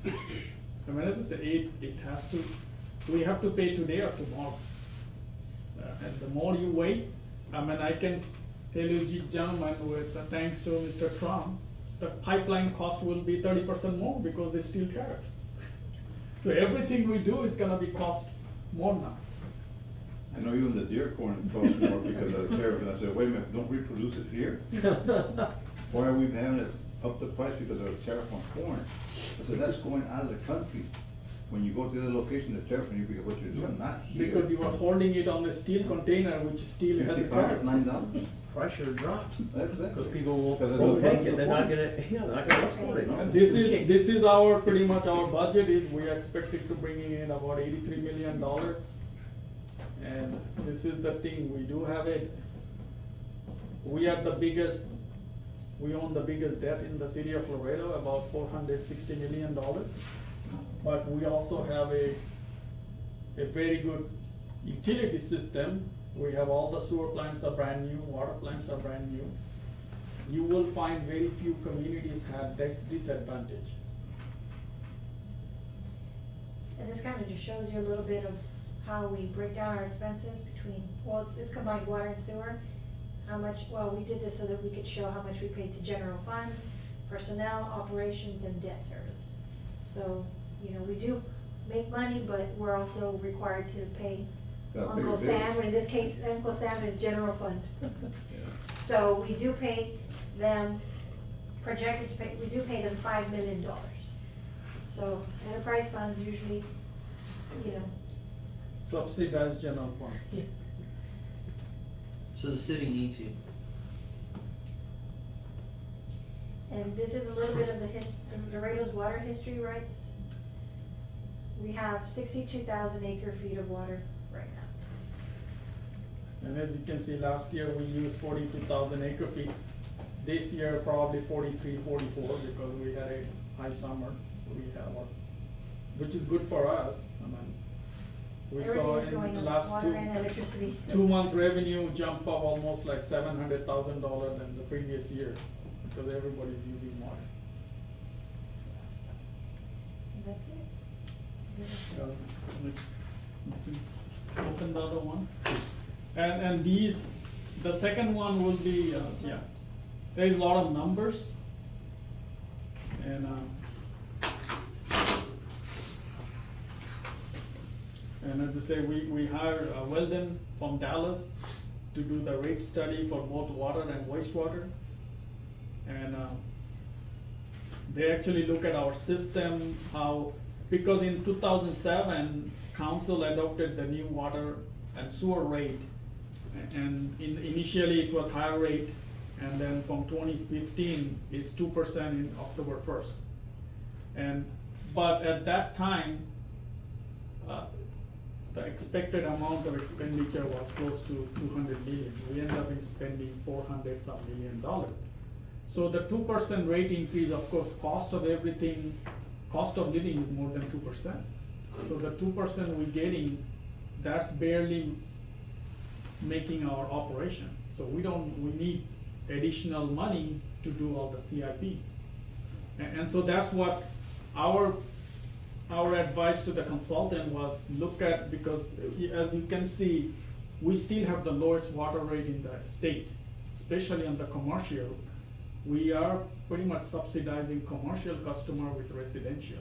I mean, as I said, it has to, we have to pay today or tomorrow. And the more you wait, I mean, I can tell you, gentlemen, with thanks to Mr. Trump, the pipeline cost will be 30% more because they still tariff. So everything we do is gonna be cost more now. I know even the deer corn costs more because of the tariff, and I said, wait a minute, don't we produce it here? Why are we having it up the price because of the tariff on corn? I said, that's going out of the country. When you go to the location, the tariff, and you figure what you're doing, not here. Because you are holding it on a steel container, which still has a 50 pounds, tariff. $9. Price should have dropped, Exactly. because people won't, Because won't there's no take it, they're not price gonna, yeah, they're not gonna export it. And this is our, pretty much our budget is, we are expected to bring in about $83 million. And this is the thing, we do have it, we are the biggest, we own the biggest debt in the city of Laredo, about $460 million. But we also have a very good utility system. We have all the sewer plants are brand new, water plants are brand new. You will find very few communities have this disadvantage. And this kind of just shows you a little bit of how we break down our expenses between, well, it's combined water and sewer. How much, well, we did this so that we could show how much we paid to general fund, personnel, operations, and debt service. So, you know, we do make money, but we're also required to pay Got Uncle bigger Sam, bills. in this case, Uncle Sam is general fund. Yeah. So we do pay them, projected to pay, we do pay them $5 million. So enterprise funds usually, you know. Subsidized general fund. Yes. So the city needs you. And this is a little bit of the Laredo's water history rights. We have 62,000 acre-feet of water right now. And as you can see, last year we used 42,000 acre feet. This year probably 43, 44 because we had a high summer. We have one, which is good for us. I mean, we saw Everything's going in the up, last water and electricity. 2 month revenue jump up almost like $700,000 than the previous year because everybody's using water. So, and that's it. Open the other one. And these, the second one will be, yeah, there is a lot of numbers. And as I say, we hired Weldon from Dallas to do the rate study for both water and wastewater. And they actually look at our system, how, because in 2007, council adopted the new water and sewer rate. And initially it was higher rate, and then from 2015 is 2% in October 1st. But at that time, the expected amount of expenditure was close to 200 million. We ended up spending $400-some million. So the 2% rate increase, of course, cost of everything, cost of living is more than 2%. So the 2% we're getting, that's barely making our operation. So we need additional money to do all the CIP. And so that's what our advice to the consultant was, look at, because as you can see, we still have the lowest water rate in the state, especially on the commercial. We are pretty much subsidizing commercial customer with residential.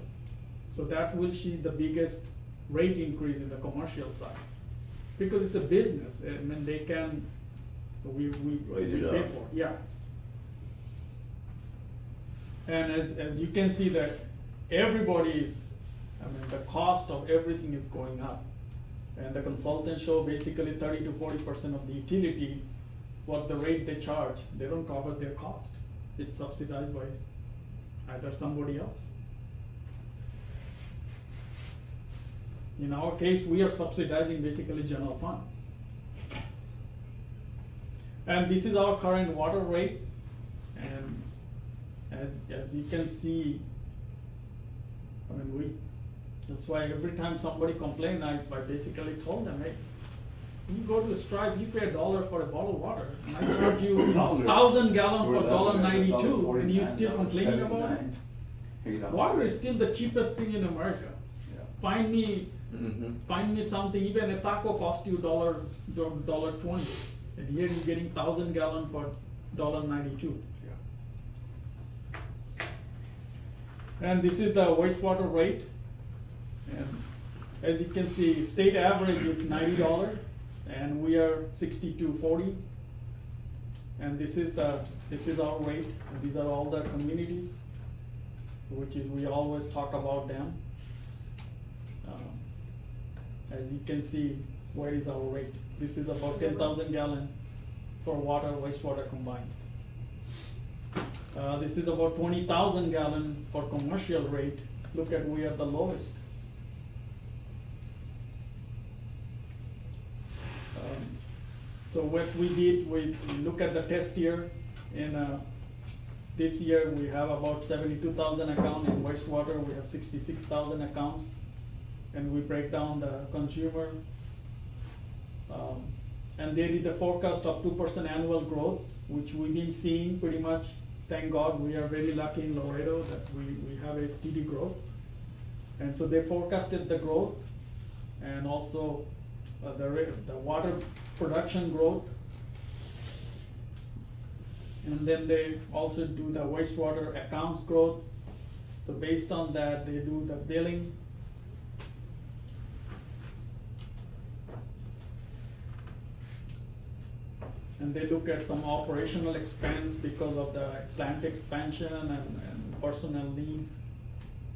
So that will see the biggest rate increase in the commercial side. Because it's a business, I mean, they can, we Raise it pay up. for it, yeah. And as you can see that everybody is, I mean, the cost of everything is going up. And the consultants show basically 30 to 40% of the utility, what the rate they charge, they don't cover their cost. It's subsidized by either somebody else. In our case, we are subsidizing basically general fund. And this is our current water rate. And as you can see, I mean, that's why every time somebody complains, I basically told them, hey, you go to Stripe, you pay $1 for a bottle of water, and I charge you 1,000 gallons for $1.92, and you still complaining about it? Water is still the cheapest thing in America. Find me something, even a taco costs you $1.20, and here you're getting 1,000 gallons for $1.92. And this is the wastewater rate. And as you can see, state average is $90, and we are $62.40. And this is our rate. And these are all the communities, which is we always talk about them. As you can see, where is our rate? This is about 10,000 gallons for water, wastewater combined. This is about 20,000 gallons for commercial rate. Look at, we are the lowest. So what we did, we look at the test year. In this year, we have about 72,000 accounts. In wastewater, we have 66,000 accounts. And we break down the consumer. And they did a forecast of 2% annual growth, which we've been seeing pretty much. Thank God, we are very lucky in Laredo that we have a steady growth. And so they forecasted the growth and also the water production growth. And then they also do the wastewater accounts growth. So based on that, they do the billing. And they look at some operational expense because of the plant expansion and personnel need.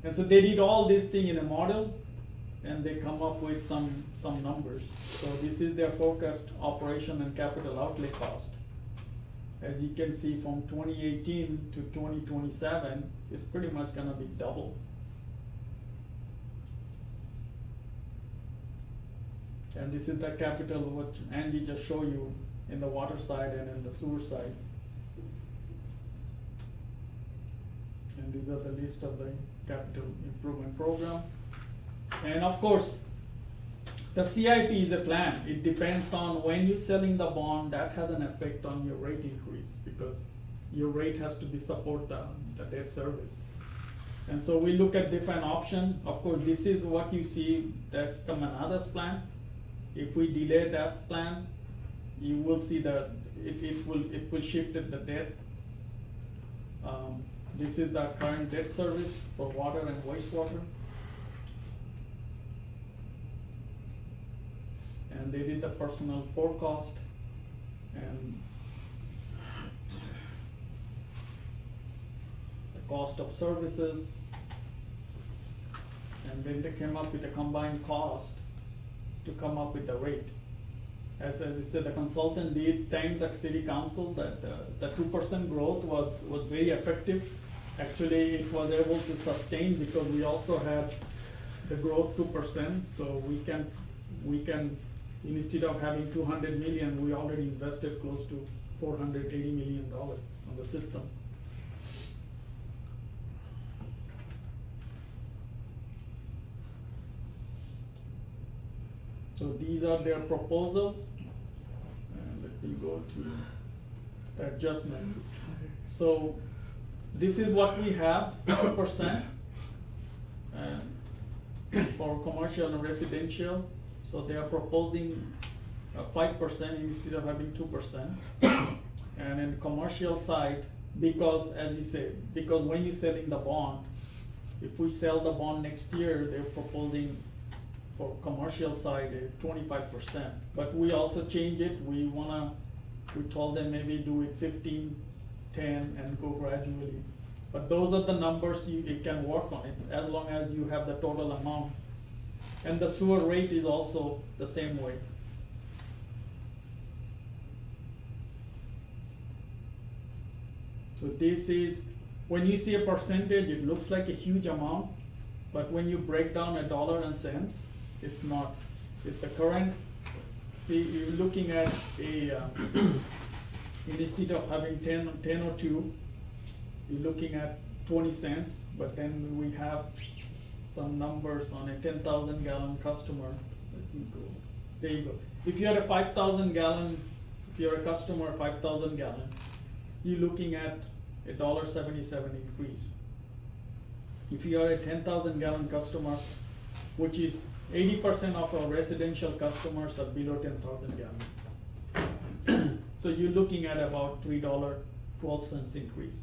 And so they did all this thing in a model, and they come up with some numbers. So this is their forecast operation and capital outlay cost. As you can see, from 2018 to 2027, it's pretty much gonna be double. And this is the capital, what Angie just showed you in the water side and in the sewer side. And these are the list of the capital improvement program. And of course, the CIP is a plan. It depends on when you're selling the bond, that has an effect on your rate increase, because your rate has to be support the debt service. And so we look at different options. Of course, this is what you see, that's the Manadas plan. If we delay that plan, you will see that it will shift the debt. This is the current debt service for water and wastewater. And they did the personal forecast and the cost of services. And then they came up with a combined cost to come up with the rate. As you said, the consultant did thank the city council that the 2% growth was very effective. Actually, it was able to sustain because we also had the growth 2%. So we can instead of having 200 million, we already invested close to $480 million on the system. So these are their proposal. And let me go to the adjustment. So this is what we have, 2% for commercial and residential. So they are proposing 5% instead of having 2%. And in the commercial side, because as you say, because when you're selling the bond, if we sell the bond next year, they're proposing for commercial side 25%. But we also change it. We told them maybe do it 15, 10 and go gradually. But those are the numbers you can work on it, as long as you have the total amount. And the sewer rate is also the same way. So this is, when you see a percentage, it looks like a huge amount, but when you break down a dollar and cents, it's not. It's the current, see, you're looking at a, instead of having 10 or 2, you're looking at 20 cents, but then we have some numbers on a 10,000 gallon customer. Let me go. There you go. If you had a 5,000 gallon, if you're a customer, 5,000 gallon, you're looking at a $1.77 increase. If you are a 10,000 gallon customer, which is 80% of our residential customers are below 10,000 gallon. So you're looking at about $3.12 increase.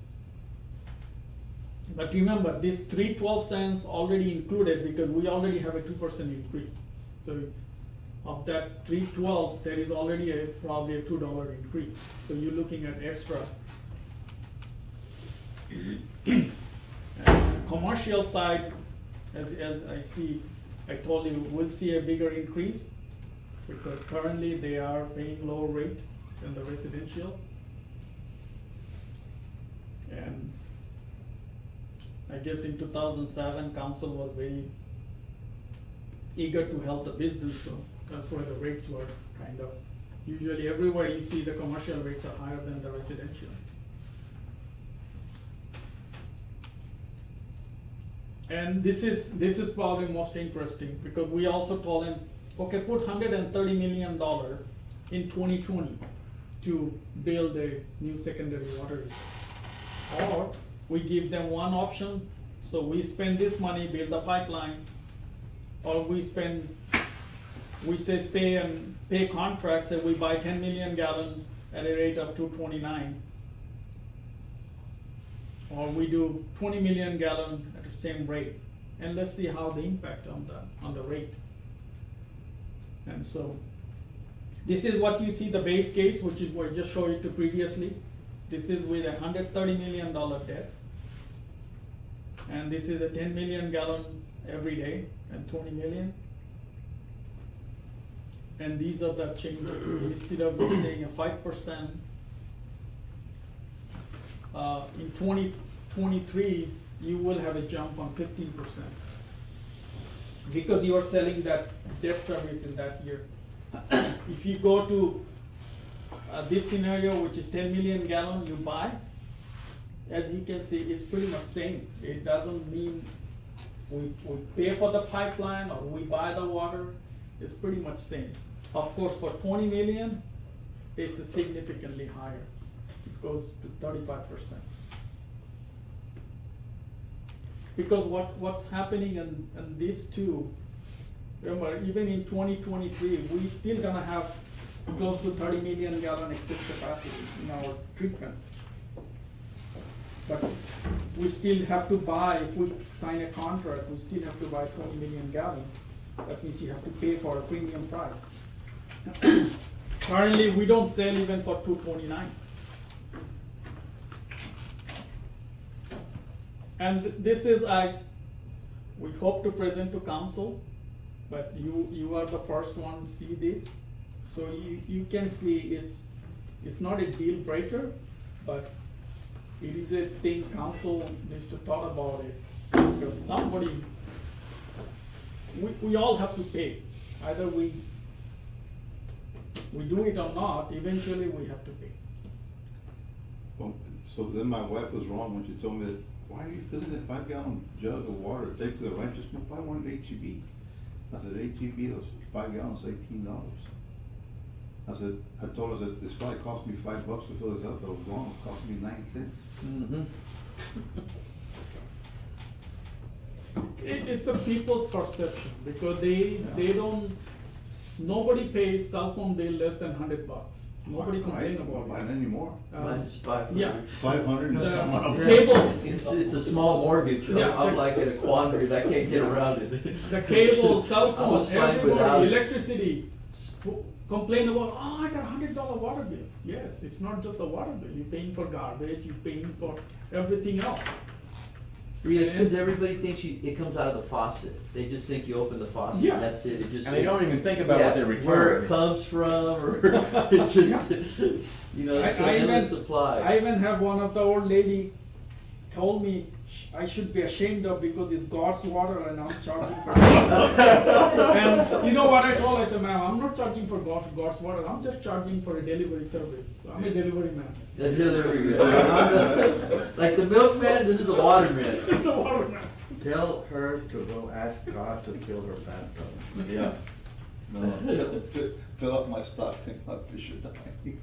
But remember, this $3.12 already included because we already have a 2% increase. So of that $3.12, there is already probably a $2 increase. So you're looking at extra. Commercial side, as I see, I told you, we'll see a bigger increase because currently they are paying lower rate than the residential. And I guess in 2007, council was very eager to help the business, so that's why the rates were kind of, usually everywhere you see the commercial rates are higher than the residential. And this is probably most interesting because we also told him, okay, put $130 million in 2020 to build a new secondary water reserve. Or we give them one option, so we spend this money, build a pipeline, or we say pay contracts and we buy 10 million gallon at a rate of $2.29. Or we do 20 million gallon at the same rate, and let's see how the impact on the rate. And so this is what you see the base case, which is what I just showed you previously. This is with $130 million debt, and this is a 10 million gallon every day and 20 million. And these are the changes. Instead of saying a 5%. In 2023, you will have a jump on 15% because you are selling that debt service in that year. If you go to this scenario, which is 10 million gallon, you buy, as you can see, it's pretty much same. It doesn't mean we pay for the pipeline or we buy the water. It's pretty much same. Of course, for 20 million, it's significantly higher. It goes to 35%. Because what's happening in these two, remember, even in 2023, we still gonna have close to 30 million gallon excess capacity in our treatment. But we still have to buy, if we sign a contract, we still have to buy 20 million gallon. That means you have to pay for a premium price. Currently, we don't sell even for $2.29. And this is, we hope to present to council, but you are the first one to see this. So you can see it's not a deal breaker, but it is a thing council needs to talk about it. Because somebody, we all have to pay. Either we do it or not, eventually we have to pay. Well, so then my wife was wrong when she told me that, why are you filling a 5-gallon jug of water to take to the rancher's school? Buy one HEB. I said, HEB, those 5 gallons, $18. I said, I told her that this probably cost me $5 to fill this up, but it was wrong, it cost me 9 cents. Mm-hmm. It's the people's perception, because they don't, nobody pays cell phone bill less than $100. Nobody complain about Buy it. it anymore. Mine's 500. Yeah. 500 and The some. cable, It's a small mortgage, Yeah. I'm like in a quandary, I can't get around it. the cable, cell I phone, was fine without everybody, it. electricity, complain about, oh, I got $100 water bill. Yes, it's not just the water bill, you're paying for garbage, you're paying for everything else. It's because everybody thinks it comes out of the faucet. They just think you open the faucet Yeah. and that's it. It just. And they don't even think about what they return. Where it comes from, or it just, you know, it's I an endless even- supply. I even have one of the old lady told me I should be ashamed of because it's God's water and I'm charging for it. And you know what I told her? I said, ma'am, I'm not charging for God's water, I'm just charging for a delivery service. I'm a delivery man. That's the other like the milkman, this is the waterman. It's the water man. Tell her to go ask God to fill her bathtub. Yeah. No, fill up my stock, think my fish are dying.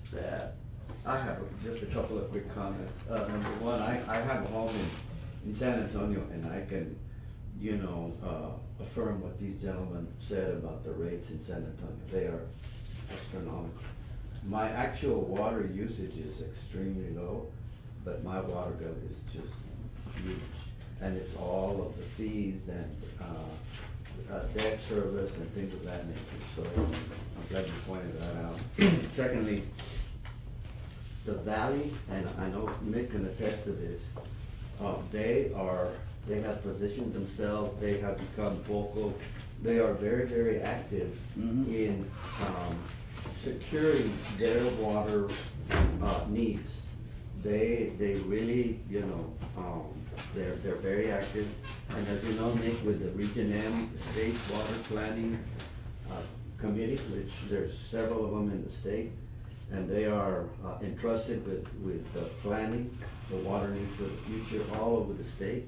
It's bad. I have just a couple of quick comments. Number one, I have a home in San Antonio, and I can, affirm what these gentlemen said about the rates in San Antonio. They are astronomical. My actual water usage is extremely low, but my water bill is just huge. And it's all of the fees and, debt service and things of that nature, so I'm glad you pointed that out. Secondly, the valley, and I know Nick can attest to this, they have positioned themselves, they have become vocal, they are very, very active in, securing their water, needs. They really, they're very active, and as you know, Nick, with the Region M, the State Water Planning, Committee, which there's several of them in the state, and they are entrusted with planning the water needs for the future all over the state.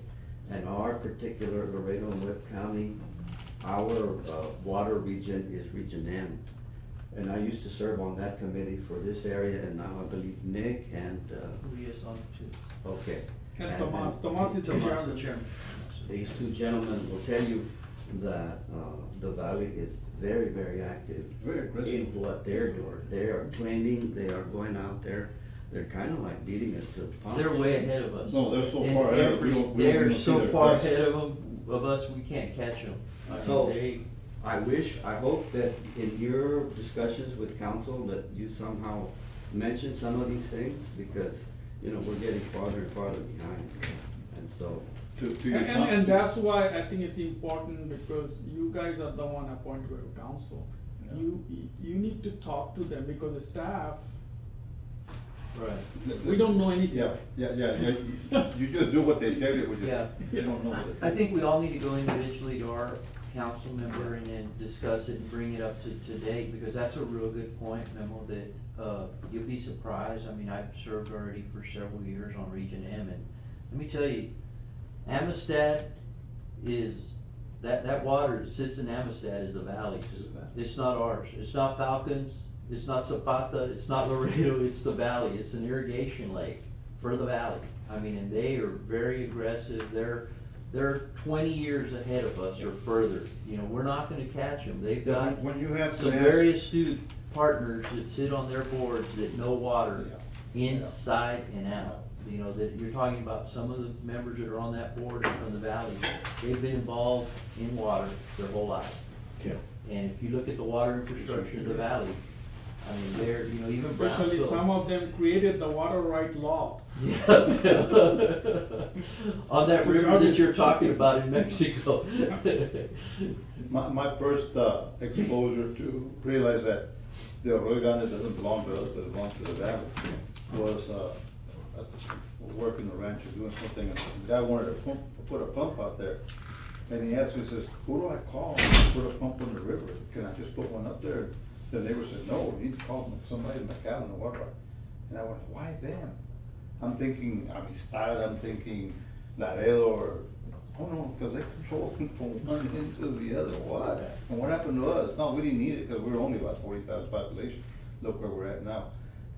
And our particular Laredo and Webb County, our water region is Region M. And I used to serve on that committee for this area, and now I believe Nick and, Yes, on too. okay. And Tomas is the chairman. These two gentlemen will tell you that the valley is very, very active. Very aggressive. In what they're doing. They are claiming, they are going out there, they're kind of like beating us to the punch. They're way ahead of us. No, they're so In far ahead, every- we don't They're even see so their far best. ahead of us, we can't catch them. So, I hope that in your discussions with council, that you somehow mention some of these things, because, we're getting farther and farther behind. And so, To your And that's why I think it's important, because you guys are the one appointed by the council. Yeah. You need to talk to them, because the staff, Right. we don't know anything. Yeah. You just do what they tell you, which is, Yeah. you don't know what they I think we all need to go individually to our council member and then discuss it and bring it up to date, because that's a real good point, Memo, that, you'll be surprised. I mean, I've served already for several years on Region M, and let me tell you, Amistad is, that water that sits in Amistad is the valley. It's not ours. It's not Falcons, it's not Zapata, it's not Laredo, it's the valley. It's an irrigation lake for the valley. I mean, and they are very aggressive. They're 20 years ahead of us or further. We're not gonna catch them. They've got When you have some to ask. very astute partners that sit on their boards that know water inside and out. That you're talking about some of the members that are on that board and from the valley, they've been involved in water their whole life. Yeah. And if you look at the water infrastructure of the valley, I mean, they're, even Especially Brownsville. some of them created the water right law. Yeah. On that river that you're talking about in Mexico. My first exposure to realize that the Arroyo Grande doesn't belong to us, but it belongs to the valley, was working the ranch or doing something, and the guy wanted to put a pump out there. And he asked me, says, who do I call to put a pump on the river? Can I just put one up there? The neighbor said, no, you need to call somebody in McAllen or whatever. And I went, why them? I'm thinking Amistad, I'm thinking Laredo, or, oh no, because they control from one end to the other. What? And what happened to us? No, we didn't need it because we were only about 40,000 population. Look where we're at now.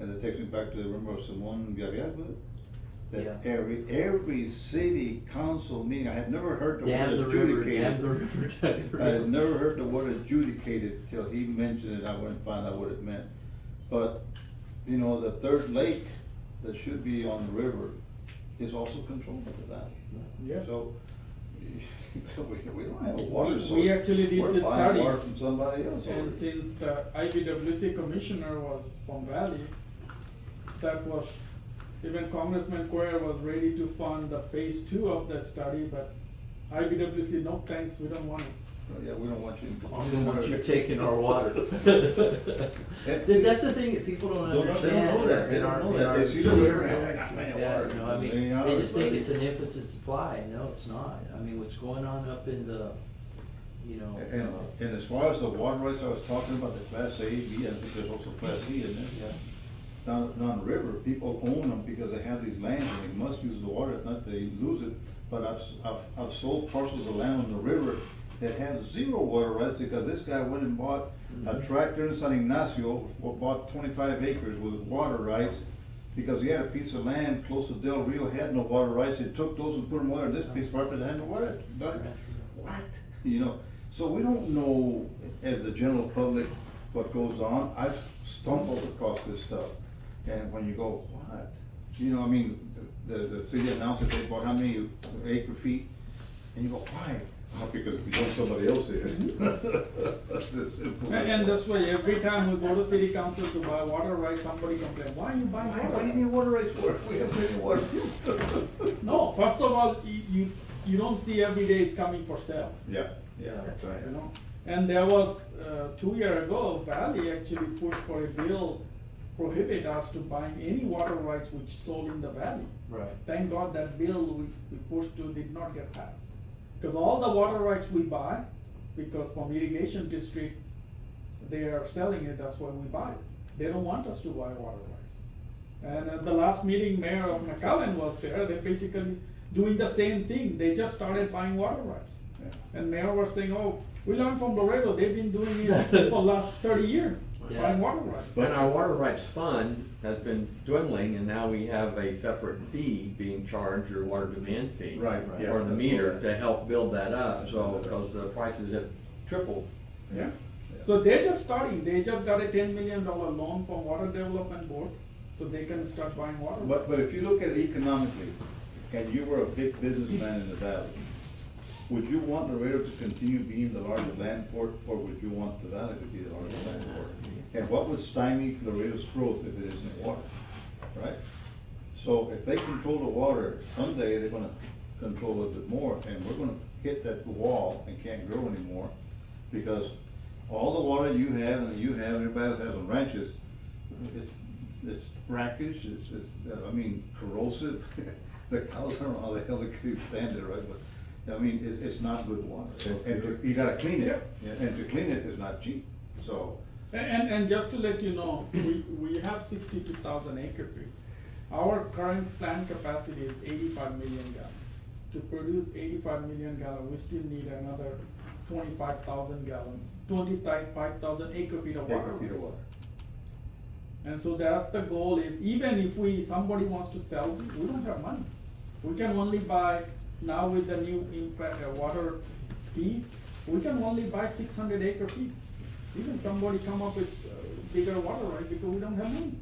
And it takes me back to the rumor of Simon Villarreal, that every city council meeting, I had never heard the Damn word the river, adjudicated. damn the river, damn the I had river. never heard the word adjudicated till he mentioned it. I went and found out what it meant. But, the third lake that should be on the river is also controlled by the valley. Yes. So, we don't have a water source. We actually did We're this buying study. water from somebody else. And since the IBWC commissioner was from Valley, that was even Congressman Cuellar was ready to fund the phase 2 of the study, but IBWC, no thanks, we don't want it. Yeah, we don't want you. You're taking our water. That's the thing that people don't They don't understand. know that, they in don't our- know in that, our- they see the river, and they got plenty of Yeah, water. you know, I mean, Million they just think dollars, it's an infinite supply, no, it's not. I mean, what's going on up in the, you know. And as far as the water rights I was talking about, the Class A, B, I think there's also Class C in there. Down the river, people own them because they have these lands and they must use the water, if not they lose it. But I've sold parcels of land on the river that have zero water rights because this guy went and bought a tractor in San Ignacio, or bought 25 acres with water rights because he had a piece of land close to Del Rio, had no water rights. He took those and put them over in this piece of property that had no water. What? You know, so we don't know as the general public what goes on. I've stumbled across this stuff. And when you go, what? You know, I mean, the city announced that they bought how many acre feet? And you go, why? Oh, because we know somebody else is. It's simple. And that's why every time we go to city council to buy water rights, somebody complains, why are you buying water Why do you rights? need water rights for? We have plenty of water. No, first of all, you don't see every day it's coming for sale, Yeah, that's right. you know? And there was, 2 years ago, Valley actually pushed for a bill prohibit us to buying any water rights which sold in the valley. Right. Thank God that bill we pushed to did not get passed. Because all the water rights we buy, because from irrigation district, they are selling it, that's why we buy it. They don't want us to buy water rights. And at the last meeting, Mayor of McAllen was there, they're basically doing the same thing, they just started buying water rights. Yeah. And Mayor was saying, oh, we learned from Laredo, they've been doing it for the last 30 years, Yeah. buying water rights. And our water rights fund has been dwindling, and now we have a separate fee being charged, or water demand fee. Right, yeah, Or the that's meter what- to help build that up, so, because the prices have tripled. Yeah, so they're just starting, they just got a $10 million loan from Water Development Board, so they can start buying water. But if you look at it economically, and you were a big businessman in the valley, would you want Laredo to continue being the largest land port, or would you want the valley to be the largest land port? And what would stymie Laredo's growth if it isn't water, right? So if they control the water, someday they're gonna control a little bit more, and we're gonna hit that wall and can't grow anymore, because all the water you have and that you have, everybody else has on ranches, it's brackish, it's, I mean, corrosive. The cows, I don't know how the hell they can stand it, right, but, I mean, it's not good water, and you gotta clean it, and to clean it is not cheap, so. And just to let you know, we have 62,000 acre feet. Our current plant capacity is 85 million gallons. To produce 85 million gallons, we still need another 25,000 gallons, 25,000 acre feet of water. Acre feet of water. And so that's the goal is, even if somebody wants to sell, we don't have money. We can only buy, now with the new impact, water fee, we can only buy 600 acre feet. Even somebody come up with bigger water rights because we don't have money.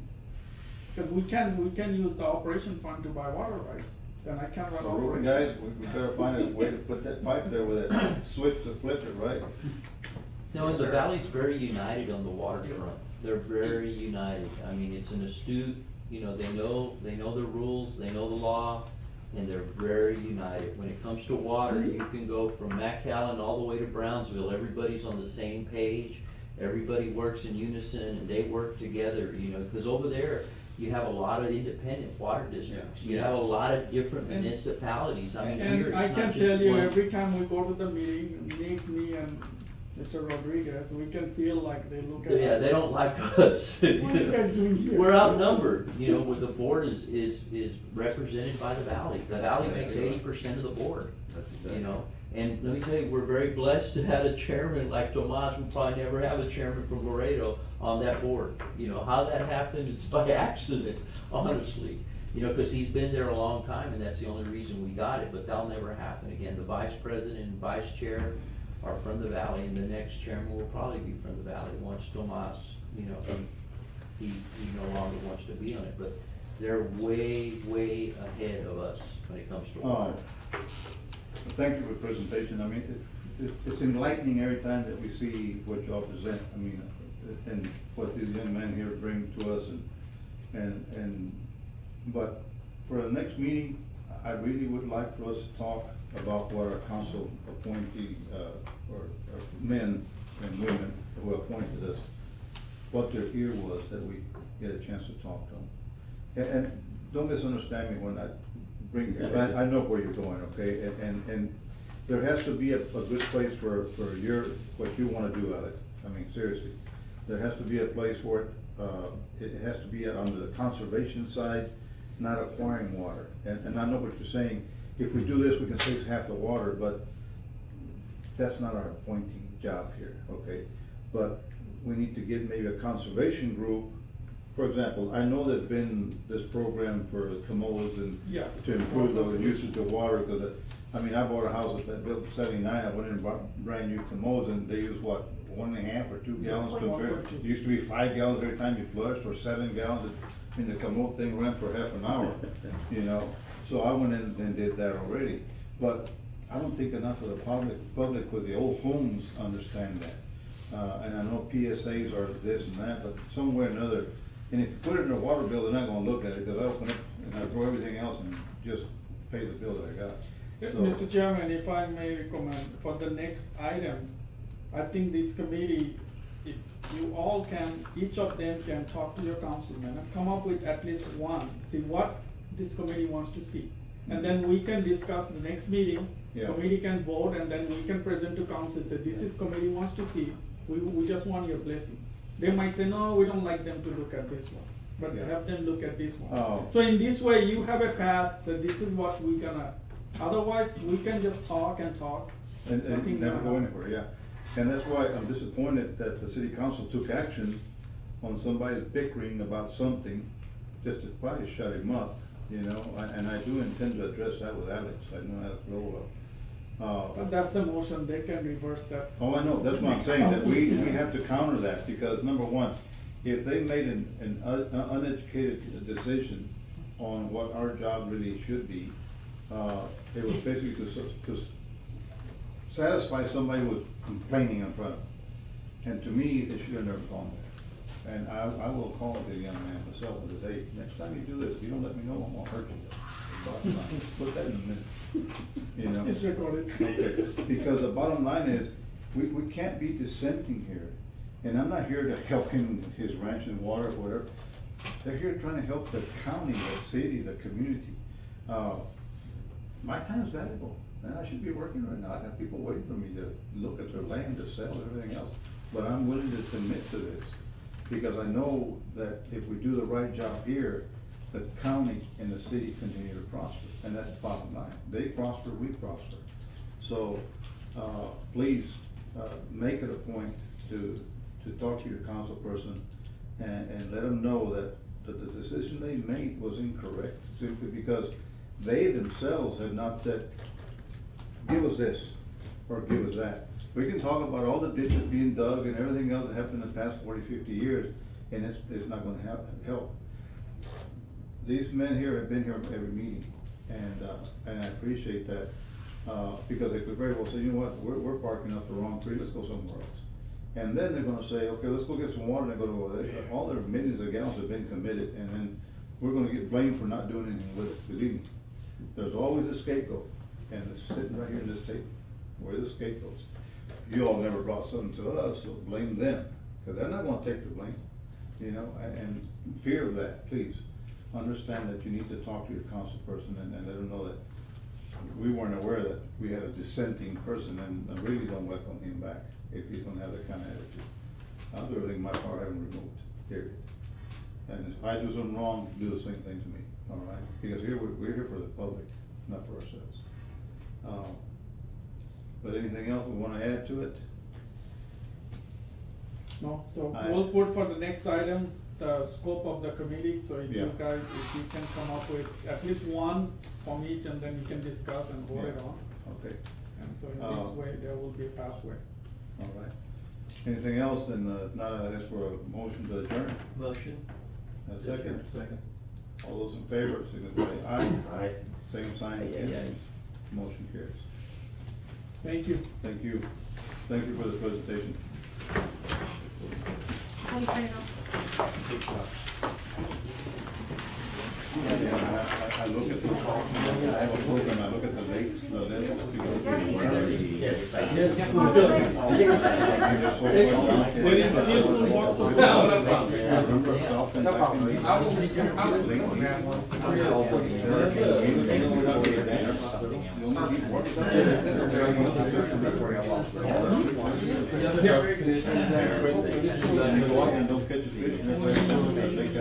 Because we can use the operation fund to buy water rights, then I can't run So, Ruben, operation. guys, we better find a way to put that pipe there with a switch to flip it, right? No, and the valley's very united on the waterfront. They're very united. I mean, it's an astute, you know, they know the rules, they know the law, and they're very united. When it comes to water, you can go from McAllen all the way to Brownsville. Everybody's on the same page. Everybody works in unison and they work together, you know, because over there, you have a lot of independent water districts. You have a lot of different And- municipalities. I mean, here And it's I not can just tell you, one. every time we go to the meeting, Nick, me and Mr. Rodriguez, we can feel like they look at. Yeah, they don't like us. What are you guys doing here? We're outnumbered, you know, where the board is represented by the valley. The valley makes 80% of the board, you know? And let me tell you, we're very blessed to have a chairman like Tomas. We'll probably never have a chairman from Laredo on that board. You know, how that happened, it's by accident, honestly. You know, cause he's been there a long time and that's the only reason we got it, but that'll never happen again. The vice president and vice chair are from the valley and the next chairman will probably be from the valley once Tomas, you know, he no longer wants to be on it, but they're way, way ahead of us when it comes to water. Thank you for the presentation. I mean, it's enlightening every time that we see what y'all present. I mean, and what these young men here bring to us but for the next meeting, I really would like for us to talk about what our council appointee, or men and women who appointed us, what their ear was, that we get a chance to talk to them. And don't misunderstand me when I bring, I know where you're going, okay? And there has to be a good place for what you wanna do, Alex. I mean, seriously. There has to be a place for it. It has to be under the conservation side, not acquiring water. And I know what you're saying. If we do this, we can save half the water, but that's not our appointing job here, okay? But we need to get maybe a conservation group. For example, I know there's been this program for commodes and Yeah. to improve the usage of water, because I mean, I bought a house that built in '79, I went in and bought brand new commodes, and they use what, 1.5 or 2 gallons compared, it used to be 5 gallons every time you flushed, or 7 gallons. I mean, the commode thing ran for half an hour, you know, so I went in and did that already. But I don't think enough of the public with the old homes understand that. And I know PSAs are this and that, but somewhere or another, and if you put it in their water bill, they're not gonna look at it, because I open it and I throw everything else and just pay the bill that I got. So- Mr. Chairman, if I may recommend, for the next item, I think this committee, if you all can, each of them can talk to your councilman and come up with at least one, see what this committee wants to see. And then we can discuss the next meeting, Yeah. committee can vote, and then we can present to council, say, this is committee wants to see, we just want your blessing. They might say, no, we don't like them to look at this one, but Yeah. have them look at this one. Oh. So in this way, you have a path, so this is what we're gonna, otherwise, we can just talk and talk. And Nothing never gonna go happen. anywhere, yeah. And that's why I'm disappointed that the city council took action on somebody bickering about something, just to probably shut him up, you know, and I do intend to address that with Alex, I know Alex Lola. But that's the motion, they can reverse that. Oh, I know, that's what I'm saying, that we have to counter that, because number one, if they made an uneducated decision on what our job really should be, it was basically to satisfy somebody who was complaining in front of them. And to me, it should have never gone there. And I will call the young man myself and say, hey, next time you do this, if you don't let me know, I'm gonna hurt you. Bottom line. Put that in a minute, you know? It's recorded. Okay, because the bottom line is, we can't be dissenting here. And I'm not here to help him, his ranch and water, or whatever. They're here trying to help the county, the city, the community. My time is valuable, and I should be working right now. I got people waiting for me to look at their land, to sell, everything else. But I'm willing to commit to this, because I know that if we do the right job here, the county and the city continue to prosper, and that's the bottom line. They prosper, we prosper. So, please, make it a point to talk to your council person and let them know that the decision they made was incorrect, simply because they themselves have not said, give us this, or give us that. We can talk about all the ditches being dug and everything else that happened in the past 40, 50 years, and it's not gonna help. These men here have been here every meeting, and I appreciate that, because they could very well say, you know what, we're parking up the wrong tree, let's go somewhere else. And then they're gonna say, okay, let's go get some water, and they're gonna go, all their millions of gallons have been committed, and then we're gonna get blamed for not doing anything with it, believe me. There's always a scapegoat, and it's sitting right here in this table, we're the scapegoats. You all never brought something to us, so blame them, because they're not gonna take the blame, you know, and fear of that, please. Understand that you need to talk to your council person and let them know that we weren't aware that we had a dissenting person, and I really don't welcome him back if he's gonna have that kind of attitude. I'll do everything in my power to have him removed, period. And if I do something wrong, do the same thing to me, all right? Because here, we're here for the public, not for ourselves. But anything else we wanna add to it? No, so Aye. we'll put for the next item, the scope of the committee, so if you Yeah. guys, if you can come up with at least one from each, and then we can discuss and vote it Yeah. on. Okay, And so in this way, there will be a pathway. all right. Anything else, then, not, I ask for a motion to adjourn. Motion? A second? Second. All those in favor, signify aye. Aye. Same sign. Aye, aye, aye. Motion carries. Thank you. Thank you. Thank you for the presentation. How do you turn it off? I look at the, I have a program, I look at the lakes, the lakes. When it's skillful walks of Go out and don't catch a fish.